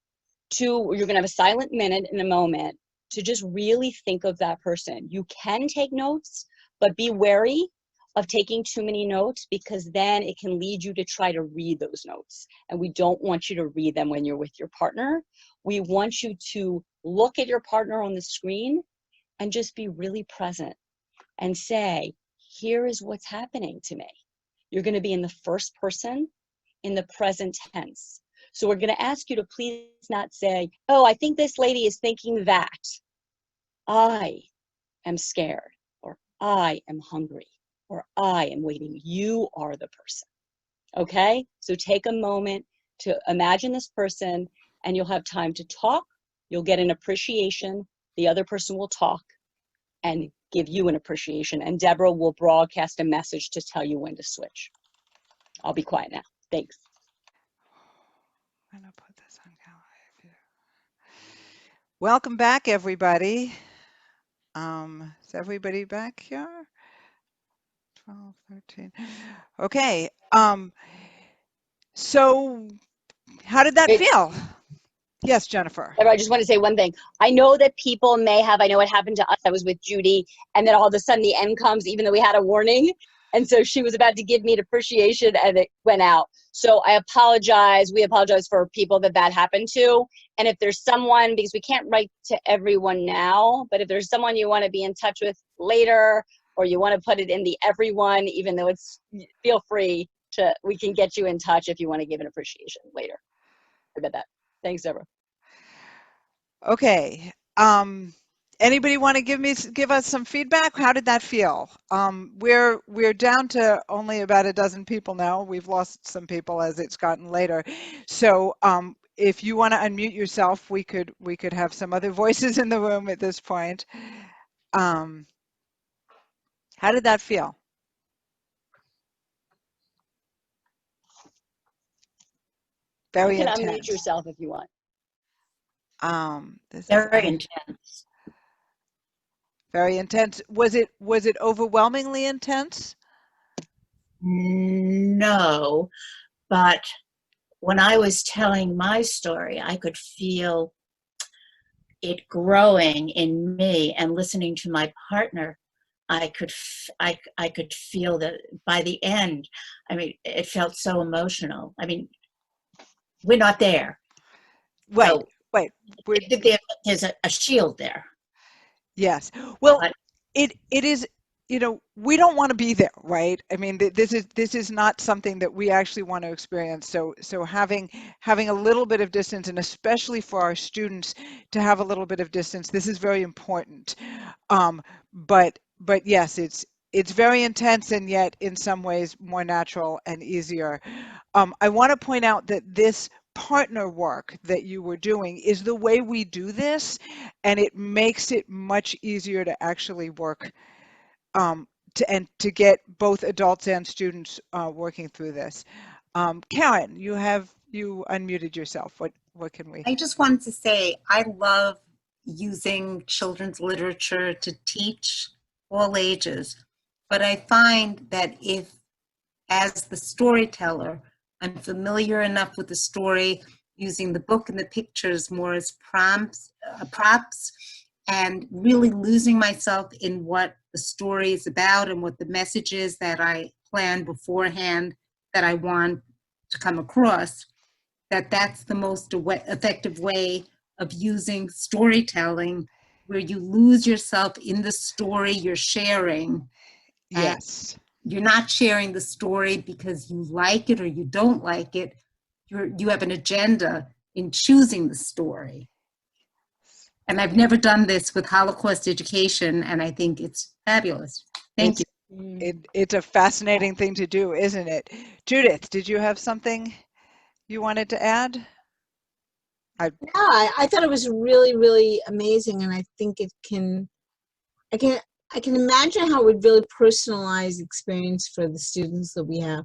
to, you're gonna have a silent minute in a moment to just really think of that person. You can take notes, but be wary of taking too many notes because then it can lead you to try to read those notes. And we don't want you to read them when you're with your partner. We want you to look at your partner on the screen and just be really present and say, here is what's happening to me. You're going to be in the first person in the present tense. So we're going to ask you to please not say, oh, I think this lady is thinking that. I am scared, or I am hungry, or I am waiting. You are the person. Okay? So take a moment to imagine this person and you'll have time to talk. You'll get an appreciation. The other person will talk and give you an appreciation. And Deborah will broadcast a message to tell you when to switch. I'll be quiet now. Thanks. I'm going to put this on gallery. Welcome back, everybody. Is everybody back here? 12, 13. Okay. So how did that feel? Yes, Jennifer. I just want to say one thing. I know that people may have, I know it happened to us. I was with Judy, and then all of a sudden the end comes, even though we had a warning. And so she was about to give me an appreciation and it went out. So I apologize. We apologize for people that happened to. And if there's someone, because we can't write to everyone now, but if there's someone you want to be in touch with later, or you want to put it in the everyone, even though it's, feel free to, we can get you in touch if you want to give an appreciation later. Sorry about that. Thanks, Deborah. Okay. Anybody want to give us some feedback? How did that feel? We're down to only about a dozen people now. We've lost some people as it's gotten later. So if you want to unmute yourself, we could have some other voices in the room at this point. How did that feel? Very you can intense. unmute yourself if you want. This Very is intense. very intense. Was it overwhelmingly intense? No, but when I was telling my story, I could feel it growing in me, and listening to my partner, I could feel that by the end, I mean, it felt so emotional. I mean, we're not there. Right. So Right. there's a shield there. Yes. Well, But it is, we don't want to be there, right? I mean, this is not something that we actually want to experience. So having a little bit of distance, and especially for our students to have a little bit of distance, this is very important. But yes, it's very intense, and yet in some ways more natural and easier. I want to point out that this partner work that you were doing is the way we do this, and it makes it much easier to actually work to get both adults and students working through this. Karen, you unmuted yourself. What can we? I just wanted to say I love using children's literature to teach all ages, but I find that if, as the storyteller, I'm familiar enough with the story, using the book and the pictures more as props, and really losing myself in what the story is about and what the message is that I plan beforehand that I want to come across, that's the most effective way of using storytelling where you lose yourself in the story you're sharing. And Yes. you're not sharing the story because you like it or you don't like it. You have an agenda in choosing the story. And I've never done this with Holocaust education, and I think it's fabulous. Thank you. It's a fascinating thing to do, isn't it? Judith, did you have something you wanted to add? Yeah, I thought it was really, really amazing, and I think it can, I can imagine how it would really personalize the experience for the students that we have.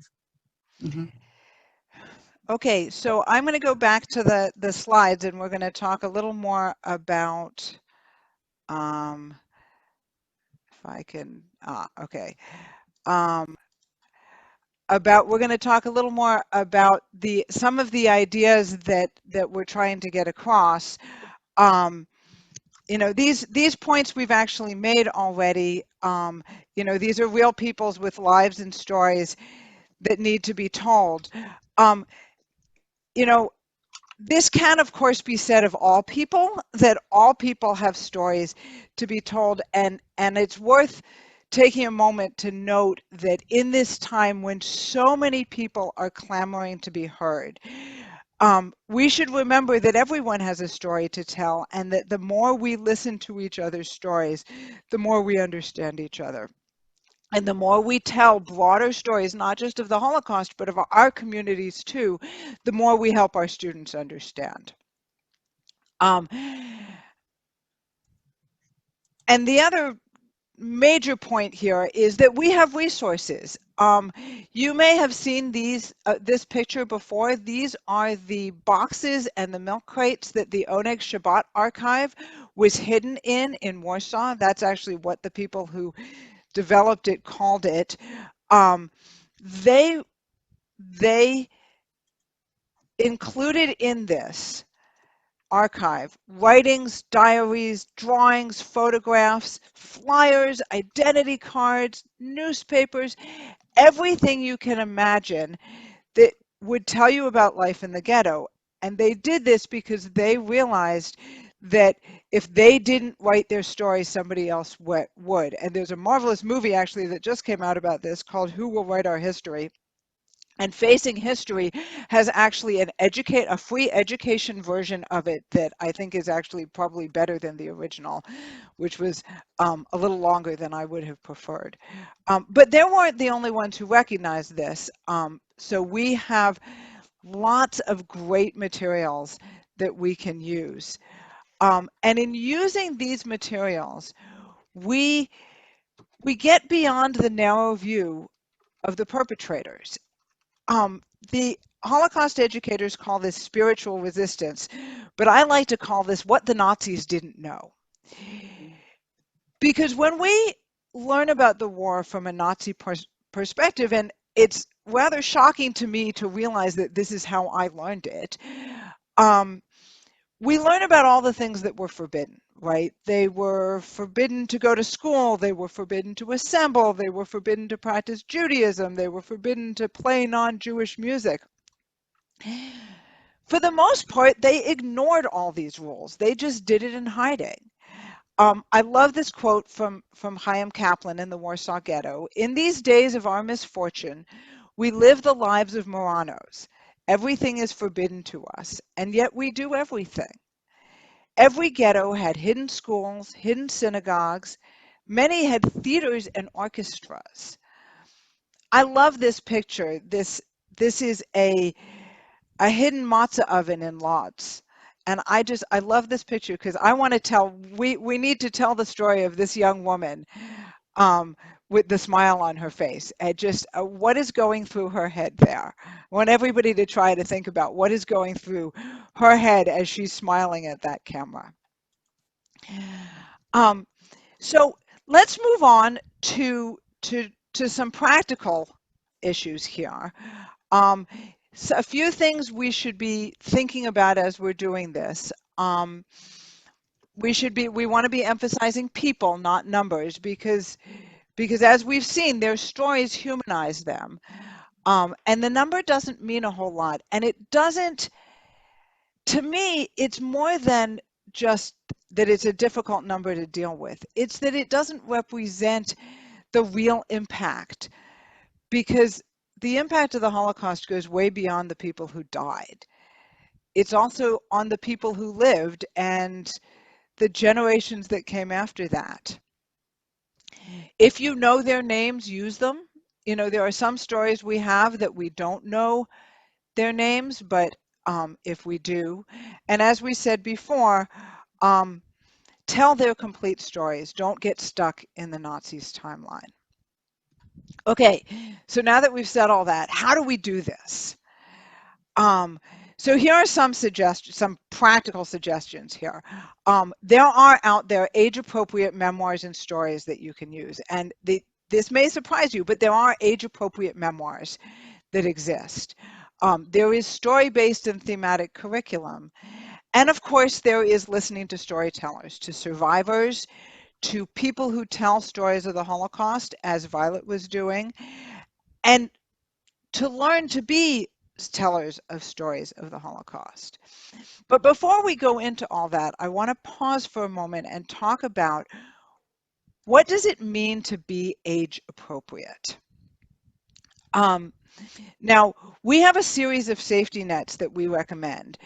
Okay, so I'm going to go back to the slides, and we're going to talk a little more about, if I can, okay. We're going to talk a little more about some of the ideas that we're trying to get across. You know, these points we've actually made already. You know, these are real peoples with lives and stories that need to be told. You know, this can, of course, be said of all people, that all people have stories to be told, and it's worth taking a moment to note that in this time when so many people are clamoring to be heard, we should remember that everyone has a story to tell, and that the more we listen to each other's stories, the more we understand each other. And the more we tell broader stories, not just of the Holocaust, but of our communities too, the more we help our students understand. And the other major point here is that we have resources. You may have seen this picture before. These are the boxes and the milk crates that the Oneg Shabbat archive was hidden in Warsaw. That's actually what the people who developed it called it. They included in this archive writings, diaries, drawings, photographs, flyers, identity cards, newspapers, everything you can imagine that would tell you about life in the ghetto. And they did this because they realized that if they didn't write their story, somebody else would. And there's a marvelous movie actually that just came out about this called Who Will Write Our History? And Facing History has actually a free education version of it that I think is actually probably better than the original, which was a little longer than I would have preferred. But they weren't the only ones who recognized this. So we have lots of great materials that we can use. And in using these materials, we get beyond the narrow view of the perpetrators. The Holocaust educators call this spiritual resistance, but I like to call this what the Nazis didn't know. Because when we learn about the war from a Nazi perspective, and it's rather shocking to me to realize that this is how I learned it, we learn about all the things that were forbidden, right? They were forbidden to go to school, they were forbidden to assemble, they were forbidden to practice Judaism, they were forbidden to play non-Jewish music. For the most part, they ignored all these rules. They just did it in hiding. I love this quote from Chaim Kaplan in the Warsaw Ghetto. In these days of our misfortune, we live the lives of Moranos. Everything is forbidden to us, and yet we do everything. Every ghetto had hidden schools, hidden synagogues. Many had theaters and orchestras. I love this picture. This is a hidden matzah oven in Lodz. And I love this picture because I want to we need to tell the story of this young woman with the smile on her face and just what is going through her head there. I want everybody to try to think about what is going through her head as she's smiling at that camera. So let's move on to some practical issues here. So a few things we should be thinking about as we're doing this. We want to be emphasizing people, not numbers, because as we've seen, their stories humanize them. And the number doesn't mean a whole lot. And it doesn't, to me, it's more than just that it's a difficult number to deal with. It's that it doesn't represent the real impact, because the impact of the Holocaust goes way beyond the people who died. It's also on the people who lived and the generations that came after that. If you know their names, use them. You know, there are some stories we have that we don't know their names, but if we do, and as we said before, tell their complete stories. Don't get stuck in the Nazis' timeline. Okay, so now that we've said all that, how do we do this? So here are some suggestions, some practical suggestions here. There are out there age-appropriate memoirs and stories that you can use, and this may surprise you, but there are age-appropriate memoirs that exist. There is story-based and thematic curriculum, and of course there is listening to storytellers, to survivors, to people who tell stories of the Holocaust, as Violet was doing, and to learn to be tellers of stories of the Holocaust. But before we go into all that, I want to pause for a moment and talk about what does it mean to be age appropriate. Now, we have a series of safety nets that we recommend,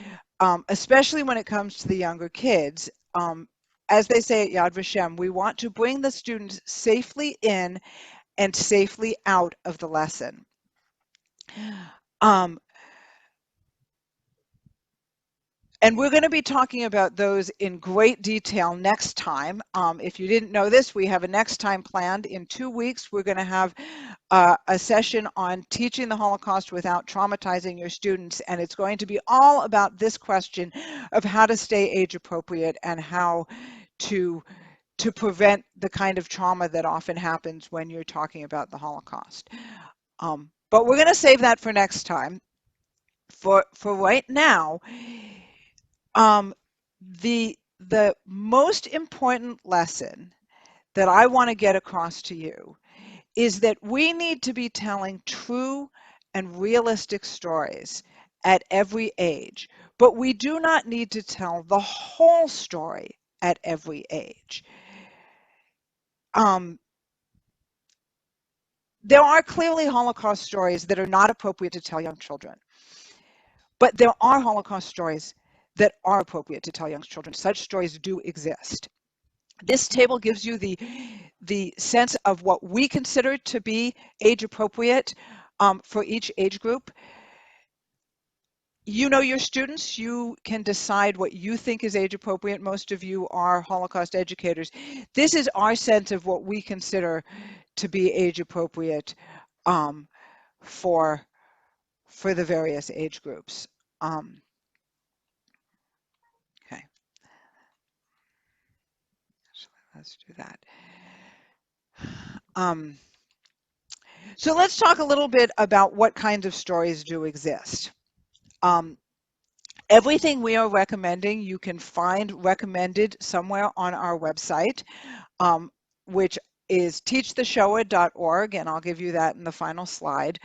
especially when it comes to the younger kids. As they say at Yad Vashem, we want to bring the students safely in and safely out of the lesson. And we're going to be talking about those in great detail next time. If you didn't know this, we have a next time planned. In 2 weeks, we're going to have a session on teaching the Holocaust without traumatizing your students. And it's going to be all about this question of how to stay age appropriate and how to prevent the kind of trauma that often happens when you're talking about the Holocaust. But we're going to save that for next time. For right now, the most important lesson that I want to get across to you is that we need to be telling true and realistic stories at every age, but we do not need to tell the whole story at every age. There are clearly Holocaust stories that are not appropriate to tell young children, but there are Holocaust stories that are appropriate to tell young children. Such stories do exist. This table gives you the sense of what we consider to be age appropriate for each age group. You know your students, you can decide what you think is age appropriate. Most of you are Holocaust educators. This is our sense of what we consider to be age appropriate for the various age groups. Okay, let's do that. So let's talk a little bit about what kinds of stories do exist. Everything we are recommending, you can find recommended somewhere on our website, which is teachtheshoah.org, and I'll give you that in the final slide.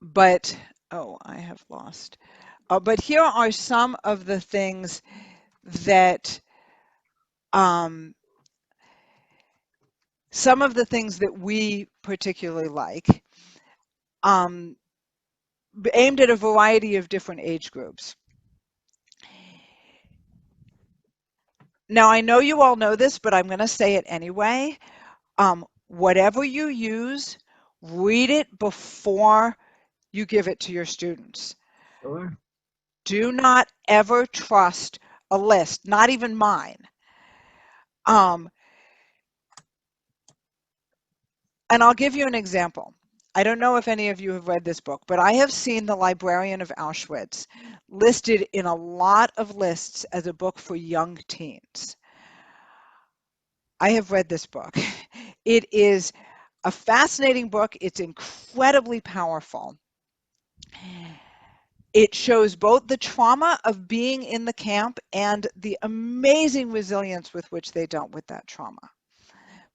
But, oh, I have lost. But here are some of the things that we particularly like, aimed at a variety of different age groups. Now, I know you all know this, but I'm going to say it anyway. Whatever you use, read it before you give it to your students. Sure. Do not ever trust a list, not even mine. And I'll give you an example. I don't know if any of you have read this book, but I have seen The Librarian of Auschwitz listed in a lot of lists as a book for young teens. I have read this book. It is a fascinating book. It's incredibly powerful. It shows both the trauma of being in the camp and the amazing resilience with which they dealt with that trauma.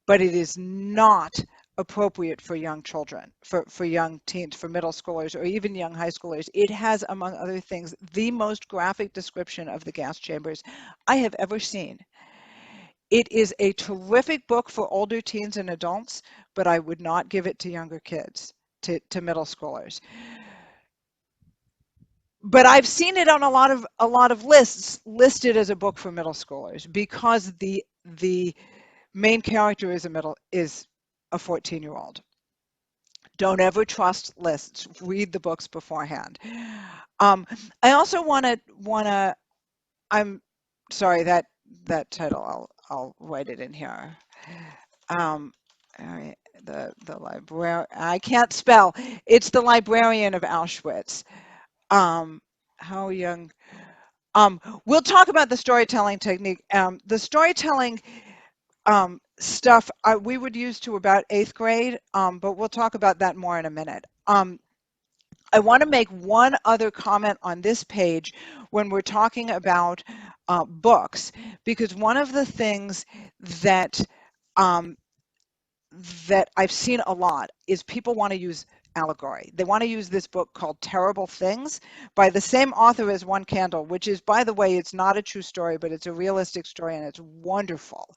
But it is not appropriate for young children, for young teens, for middle schoolers, or even young high schoolers. It has, among other things, the most graphic description of the gas chambers I have ever seen. It is a terrific book for older teens and adults, but I would not give it to younger kids, to middle schoolers. But I've seen it on a lot of lists listed as a book for middle schoolers because the main character is a 14-year-old. Don't ever trust lists. Read the books beforehand. I also wanna. I'm sorry, that title. I'll write it in here. All right, the librarian. I can't spell. It's the librarian of Auschwitz. How young? We'll talk about the storytelling technique. The storytelling stuff we would use to about 8th grade, but we'll talk about that more in a minute. I want to make one other comment on this page when we're talking about books, because one of the things that that I've seen a lot is people want to use allegory. They want to use this book called Terrible Things by the same author as One Candle, which is, by the way, it's not a true story, but it's a realistic story and it's wonderful.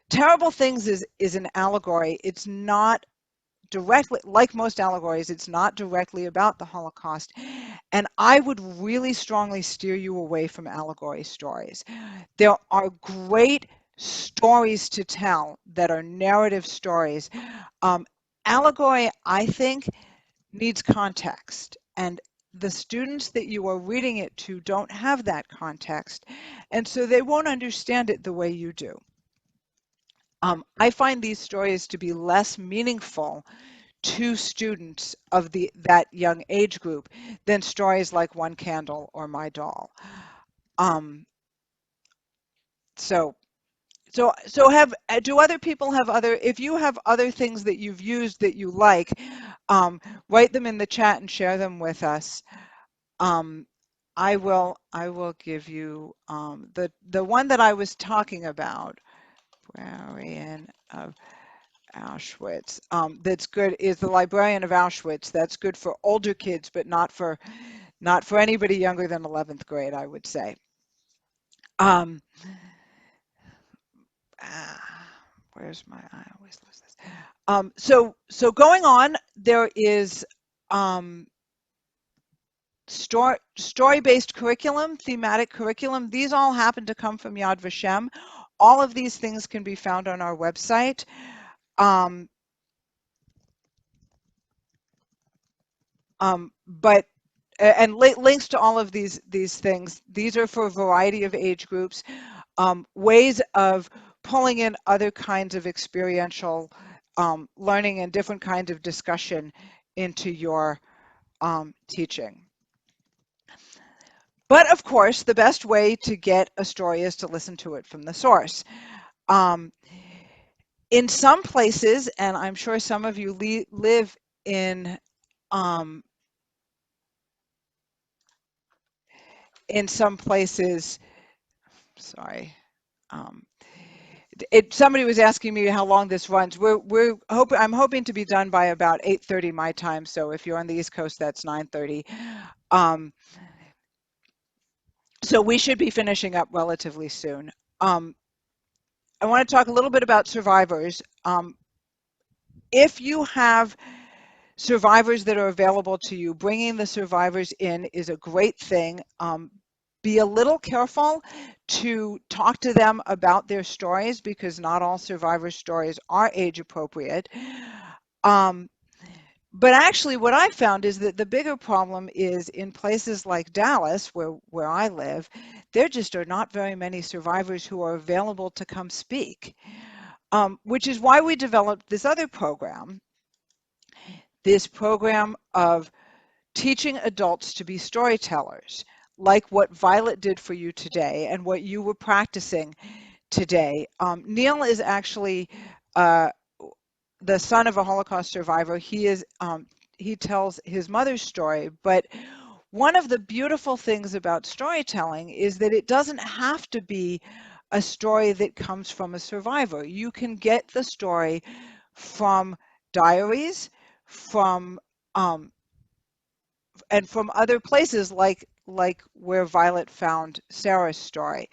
Terrible Things is an allegory. It's not directly, like most allegories, it's not directly about the Holocaust. And I would really strongly steer you away from allegory stories. There are great stories to tell that are narrative stories. Allegory, I think, needs context. And the students that you are reading it to don't have that context. And so they won't understand it the way you do. I find these stories to be less meaningful to students of that young age group than stories like One Candle or My Doll. So do other people have if you have other things that you've used that you like, write them in the chat and share them with us. I will give you the one that I was talking about, Librarian of Auschwitz. That's good is the Librarian of Auschwitz. That's good for older kids, but not for anybody younger than 11th grade, I would say. Where's my? I always lose this. So going on, there is story-based curriculum, thematic curriculum. These all happen to come from Yad Vashem. All of these things can be found on our website. And links to all of these things. These are for a variety of age groups. Ways of pulling in other kinds of experiential learning and different kinds of discussion into your teaching. But of course, the best way to get a story is to listen to it from the source. In some places, and I'm sure some of you live in some places, sorry. Somebody was asking me how long this runs. I'm hoping to be done by about 8:30 my time. So if you're on the East Coast, that's 9:30. So we should be finishing up relatively soon. I want to talk a little bit about survivors. If you have survivors that are available to you, bringing the survivors in is a great thing. Be a little careful to talk to them about their stories because not all survivor stories are age appropriate. But actually what I found is that the bigger problem is in places like Dallas, where I live, there just are not very many survivors who are available to come speak, which is why we developed this other program, of teaching adults to be storytellers, like what Violet did for you today and what you were practicing today. Neil is actually the son of a Holocaust survivor. He tells his mother's story, but one of the beautiful things about storytelling is that it doesn't have to be a story that comes from a survivor. You can get the story from diaries, from and from other places like where Violet found Sarah's story.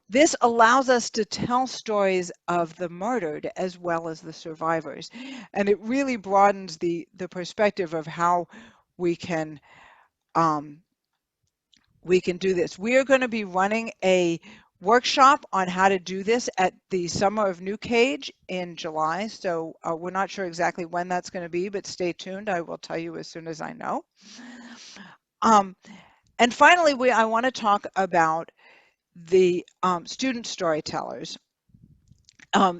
This allows us to tell stories of the murdered as well as the survivors, and it really broadens the perspective of how we can do this. We are going to be running a workshop on how to do this at the Summer of New Cage in July. So we're not sure exactly when that's going to be, but stay tuned. I will tell you as soon as I know. And finally, I want to talk about the student storytellers.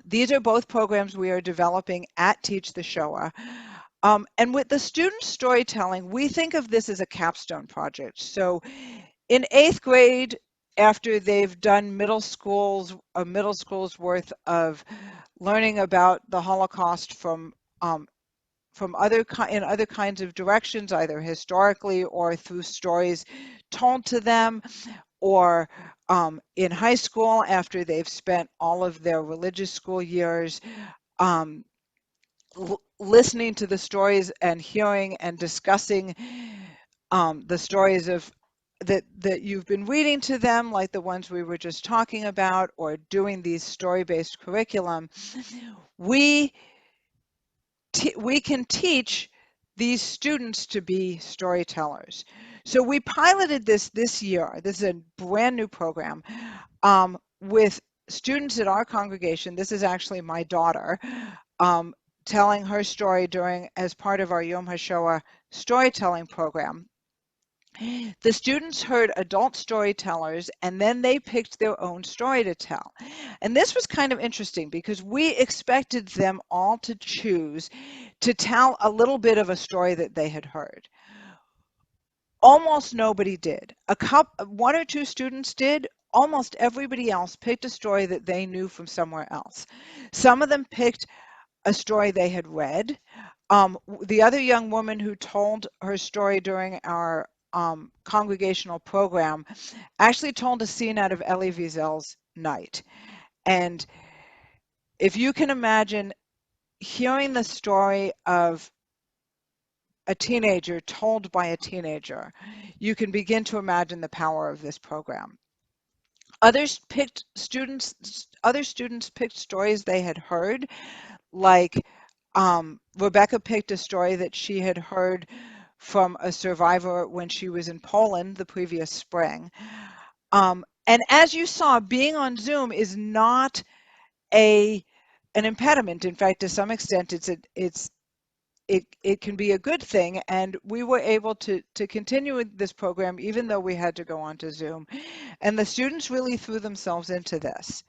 These are both programs we are developing at Teach the Shoah. And with the student storytelling, we think of this as a capstone project. So in 8th grade, after they've done middle school's worth of learning about the Holocaust from other kinds of directions, either historically or through stories told to them, or in high school after they've spent all of their religious school years listening to the stories and hearing and discussing the stories of that you've been reading to them, like the ones we were just talking about, or doing these story-based curriculum, we can teach these students to be storytellers. So we piloted this year. This is a brand new program with students at our congregation. This is actually my daughter telling her story as part of our Yom HaShoah storytelling program. The students heard adult storytellers, and then they picked their own story to tell. And this was kind of interesting because we expected them all to choose to tell a little bit of a story that they had heard. Almost nobody did. One or two students did. Almost everybody else picked a story that they knew from somewhere else. Some of them picked a story they had read. The other young woman who told her story during our congregational program actually told a scene out of Elie Wiesel's Night. And if you can imagine hearing the story of a teenager told by a teenager, you can begin to imagine the power of this program. Other students picked stories they had heard, like Rebecca picked a story that she had heard from a survivor when she was in Poland the previous spring. And as you saw, being on Zoom is not an impediment. In fact, to some extent, it can be a good thing. And we were able to continue with this program even though we had to go onto Zoom. And the students really threw themselves into this.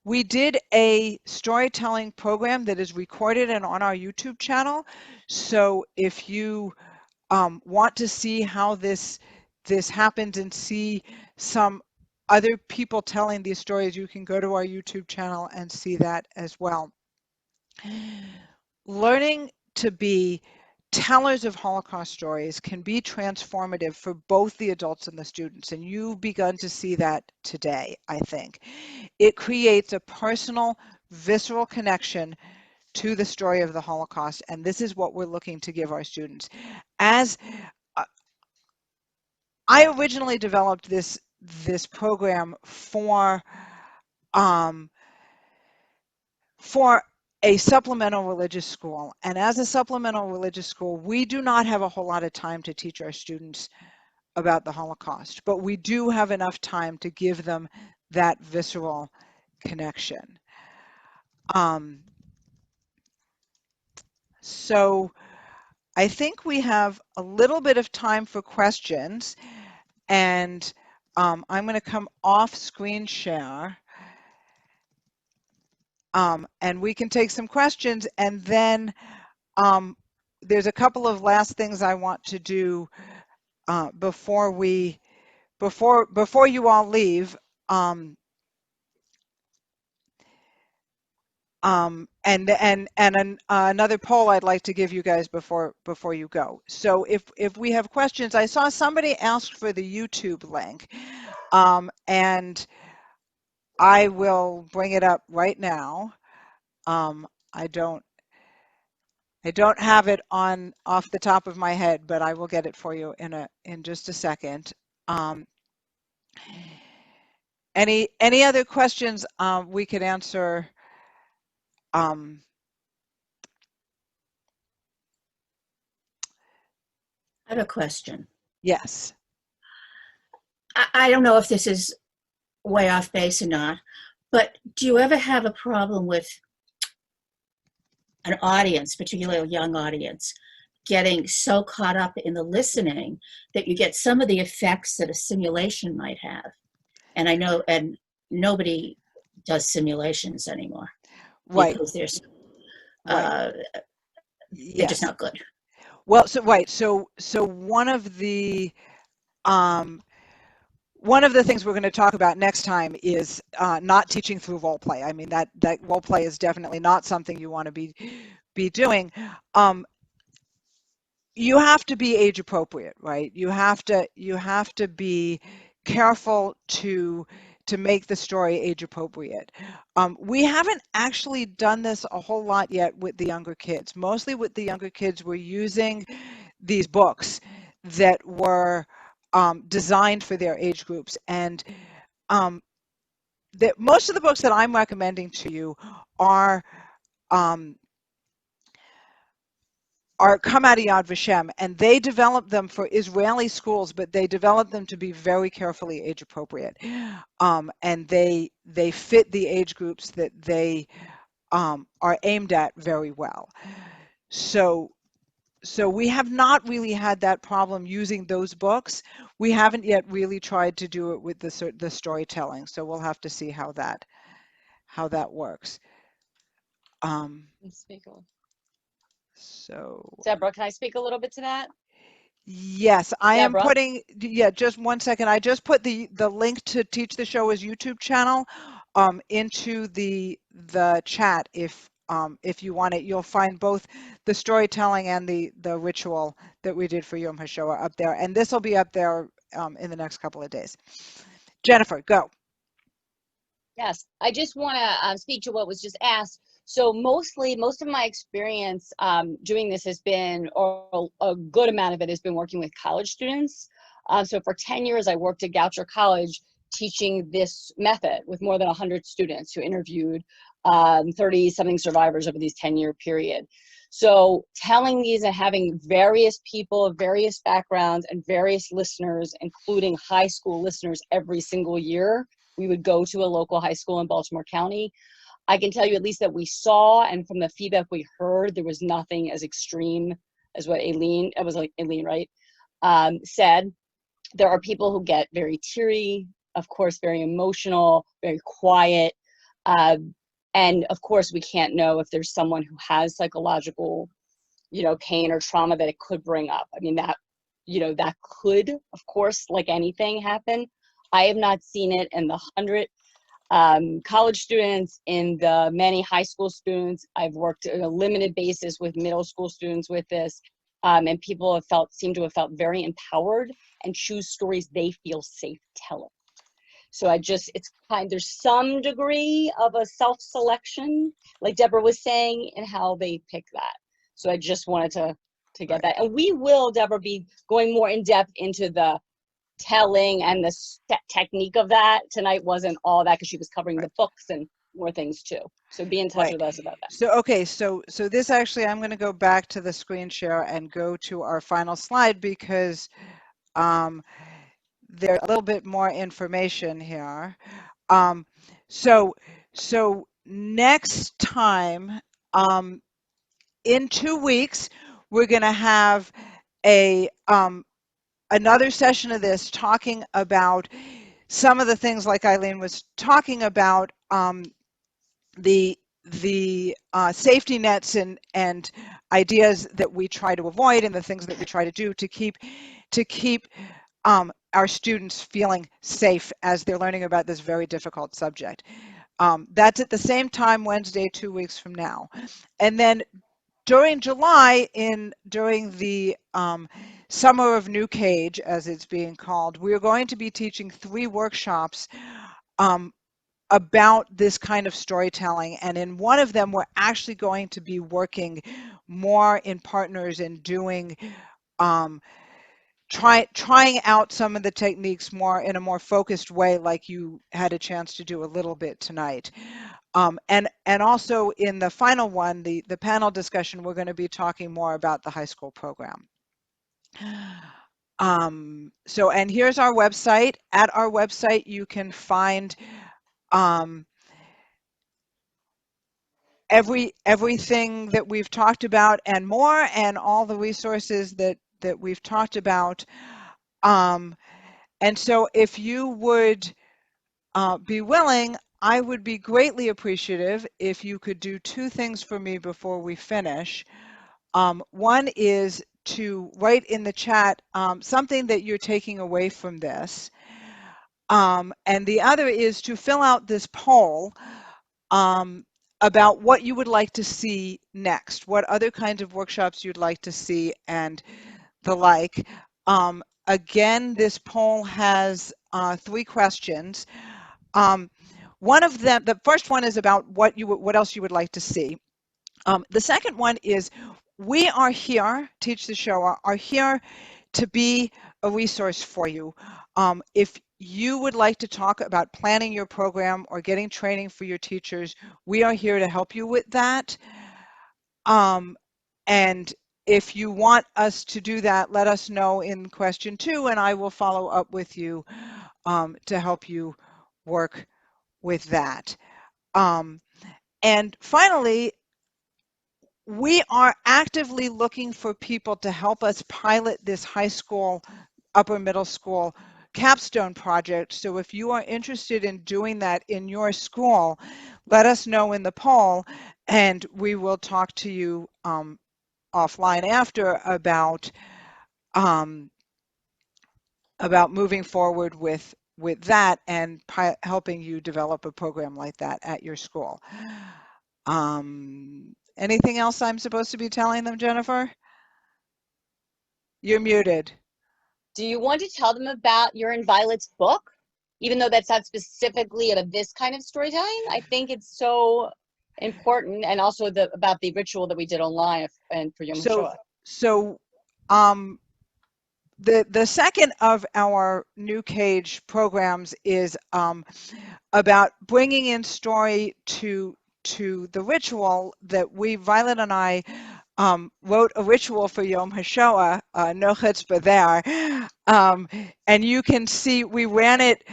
We did a storytelling program that is recorded and on our YouTube channel. So if you want to see how this happens and see some other people telling these stories, you can go to our YouTube channel and see that as well. Learning to be tellers of Holocaust stories can be transformative for both the adults and the students, and you've begun to see that today, I think. It creates a personal, visceral connection to the story of the Holocaust, and this is what we're looking to give our students. As I originally developed this program for a supplemental religious school, and as a supplemental religious school, we do not have a whole lot of time to teach our students about the Holocaust, but we do have enough time to give them that visceral connection. So I think we have a little bit of time for questions, and I'm going to come off screen share, and we can take some questions, and then there's a couple of last things I want to do before you all leave. Another poll I'd like to give you guys before you go. So if we have questions, I saw somebody ask for the YouTube link, and I will bring it up right now. I don't have it on off the top of my head, but I will get it for you in just a second. Any other questions we could answer? Um, I have a question. yes. I don't know if this is way off base or not, but do you ever have a problem with an audience, particularly a young audience, getting so caught up in the listening that you get some of the effects that a simulation might have? And I know, and nobody does simulations anymore Right. because Right. they're just Yes. not good. Well, so right. So one of the things we're going to talk about next time is not teaching through role play. I mean, that role play is definitely not something you want to be doing. You have to be age appropriate, right? You have to be careful to make the story age appropriate. We haven't actually done this a whole lot yet with the younger kids. Mostly with the younger kids, we're using these books that were designed for their age groups, and that most of the books that I'm recommending to you are um, come out of Yad Vashem, and they developed them for Israeli schools, but they developed them to be very carefully age appropriate, and they fit the age groups that they are aimed at very well. So we have not really had that problem using those books. We haven't yet really tried to do it with the storytelling. So we'll have to see how that works. So Deborah, can I speak a little bit to that? yes, I am Deborah? putting, yeah, just one second. I just put the link to Teach the Show as YouTube channel into the chat. If you want it, you'll find both the storytelling and the ritual that we did for Yom HaShoah up there. And this will be up there in the next couple of days. Jennifer, go. Yes, I just want to speak to what was just asked. So most of my experience doing this has been, or a good amount of it has been working with college students. So for 10 years, I worked at Goucher College teaching this method with more than 100 students who interviewed 30-something survivors over these 10-year period. So telling these and having various people of various backgrounds and various listeners, including high school listeners every single year, we would go to a local high school in Baltimore County. I can tell you at least that we saw, and from the feedback we heard, there was nothing as extreme as what Aileen, it was like Aileen, right, said. There are people who get very teary, of course, very emotional, very quiet. And of course, we can't know if there's someone who has psychological, pain or trauma that it could bring up. I mean, that, that could, of course, like anything, happen. I have not seen it in the 100 college students, in the many high school students. I've worked on a limited basis with middle school students with this, and people seem to have felt very empowered and choose stories they feel safe telling. So there's some degree of a self-selection, like Deborah was saying, in how they pick that. So I just wanted to get that. And we will, Deborah, be going more in depth into the telling and the technique of that. Tonight wasn't all that because she was covering the books and more things too. So be in touch with us about that. So, okay, so this actually, I'm going to go back to the screen share and go to our final slide because there's a little bit more information here. So next time, in 2 weeks, we're going to have another session of this talking about some of the things like Eileen was talking about, the safety nets and ideas that we try to avoid and the things that we try to do to keep our students feeling safe as they're learning about this very difficult subject. That's at the same time, Wednesday, 2 weeks from now. And then during July, during the Summer of New Cage, as it's being called, we're going to be teaching 3 workshops about this kind of storytelling. And in one of them, we're actually going to be working more in partners and doing, trying out some of the techniques more in a more focused way, like you had a chance to do a little bit tonight. And also in the final one, the panel discussion, we're going to be talking more about the high school program. So, and here's our website. At our website, you can find everything that we've talked about and more, and all the resources that we've talked about. And so if you would be willing, I would be greatly appreciative if you could do two things for me before we finish. One is to write in the chat something that you're taking away from this. And the other is to fill out this poll about what you would like to see next, what other kinds of workshops you'd like to see, and the like. Again, this poll has 3 questions. One of them, the first one is about what else you would like to see. The second one is, we are here, Teach the Show, are here to be a resource for you. If you would like to talk about planning your program or getting training for your teachers, we are here to help you with that. And if you want us to do that, let us know in question 2, and I will follow up with you to help you work with that. And finally, we are actively looking for people to help us pilot this high school, upper middle school capstone project. So if you are interested in doing that in your school, let us know in the poll, and we will talk to you offline after about moving forward with that and helping you develop a program like that at your school. Anything else I'm supposed to be telling them, Jennifer? You're muted. Do you want to tell them about your and Violet's book? Even though that's not specifically about this kind of storytelling, I think it's so important, and also about the ritual that we did online and for Yom HaShoah. So the second of our New Cage programs is about bringing in story to the ritual that Violet and I wrote a ritual for Yom HaShoah, no chutzpah there. And you can see, we ran it,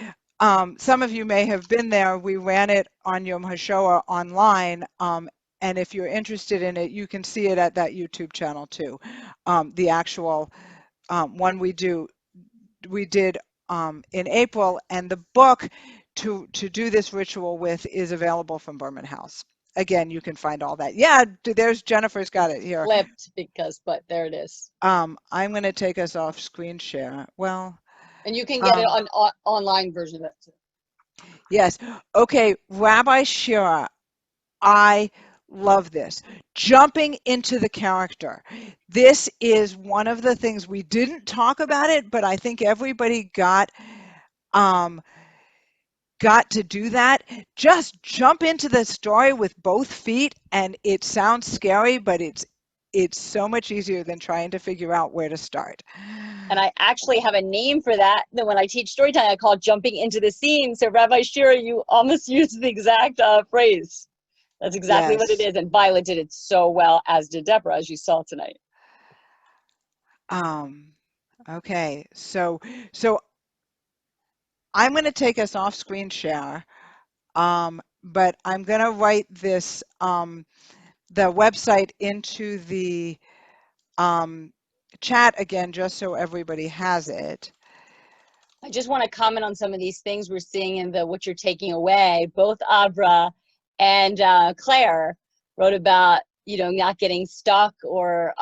some of you may have been there, we ran it on Yom HaShoah online. And if you're interested in it, you can see it at that YouTube channel too. The actual one we did in April, and the book to do this ritual with is available from Berman House. Again, you can find all that. Yeah, there's Jennifer's got it here. Flipped but there it is. I'm going to take us off screen share. Well, and you can get it on online version of it too. Yes. Okay, Rabbi Shira, I love this. Jumping into the character. This is one of the things we didn't talk about it, but I think everybody got to do that. Just jump into the story with both feet, and it sounds scary, but it's so much easier than trying to figure out where to start. And I actually have a name for that. Then when I teach storytelling, I call it jumping into the scene. So Rabbi Shira, you almost used the exact phrase. That's exactly what it is. And Violet did it so well, as did Deborah, as you saw tonight. Okay, so I'm going to take us off screen share, but I'm going to write this, the website into the chat again, just so everybody has it. I just want to comment on some of these things we're seeing in the what you're taking away. Both Abra and Claire wrote about, not getting stuck or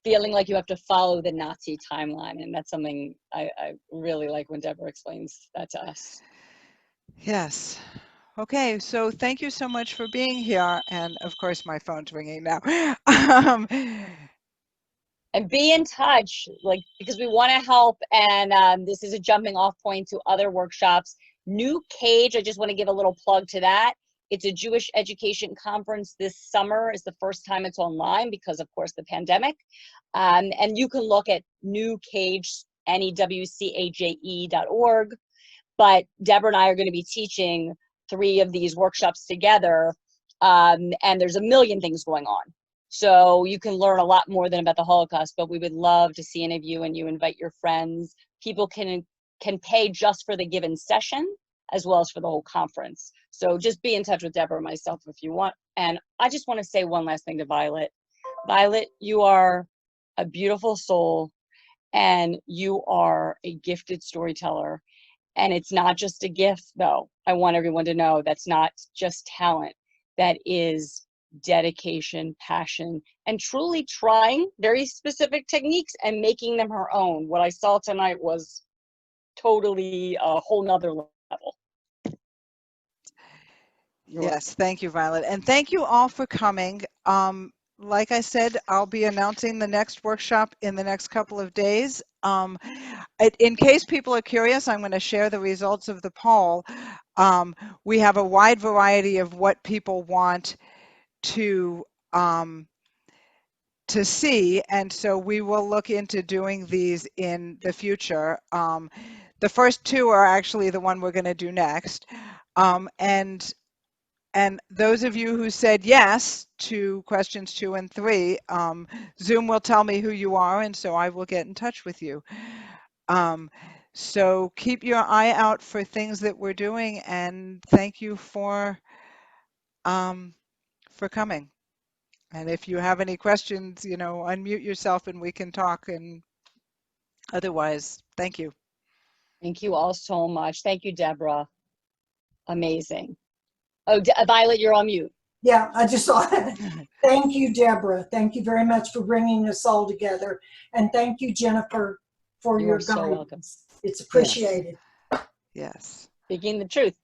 feeling like you have to follow the Nazi timeline. And that's something I really like when Deborah explains that to us. Yes. Okay, so thank you so much for being here. And of course, my phone's ringing now. And be in touch, because we want to help. And this is a jumping off point to other workshops. New Cage, I just want to give a little plug to that. It's a Jewish education conference this summer. Is the first time it's online because, of course, the pandemic. And you can look at New Cage, NEWCAJE.org. But Deborah and I are going to be teaching 3 of these workshops together, and there's a million things going on. So you can learn a lot more than about the Holocaust, but we would love to see any of you, and you invite your friends. People can pay just for the given session as well as for the whole conference. So just be in touch with Deborah or myself if you want. And I just want to say one last thing to Violet. Violet, you are a beautiful soul, and you are a gifted storyteller. And it's not just a gift, though. I want everyone to know that's not just talent. That is dedication, passion, and truly trying very specific techniques and making them her own. What I saw tonight was totally a whole nother level. Yes, thank you, Violet. And thank you all for coming. Like I said, I'll be announcing the next workshop in the next couple of days. In case people are curious, I'm going to share the results of the poll. We have a wide variety of what people want to see, and so we will look into doing these in the future. The first 2 are actually the one we're going to do next. And those of you who said yes to questions 2 and 3, Zoom will tell me who you are, and so I will get in touch with you. So keep your eye out for things that we're doing, and thank you for coming. And if you have any questions, unmute yourself and we can talk. And otherwise, thank you. Thank you all so much. Thank you, Deborah. Amazing. Oh, Violet, you're on mute. Yeah, I just saw it. Thank you, Deborah. Thank you very much for bringing us all together. And thank you, Jennifer, for You your are so guidance. welcome. It's appreciated. Yes. Speaking the truth.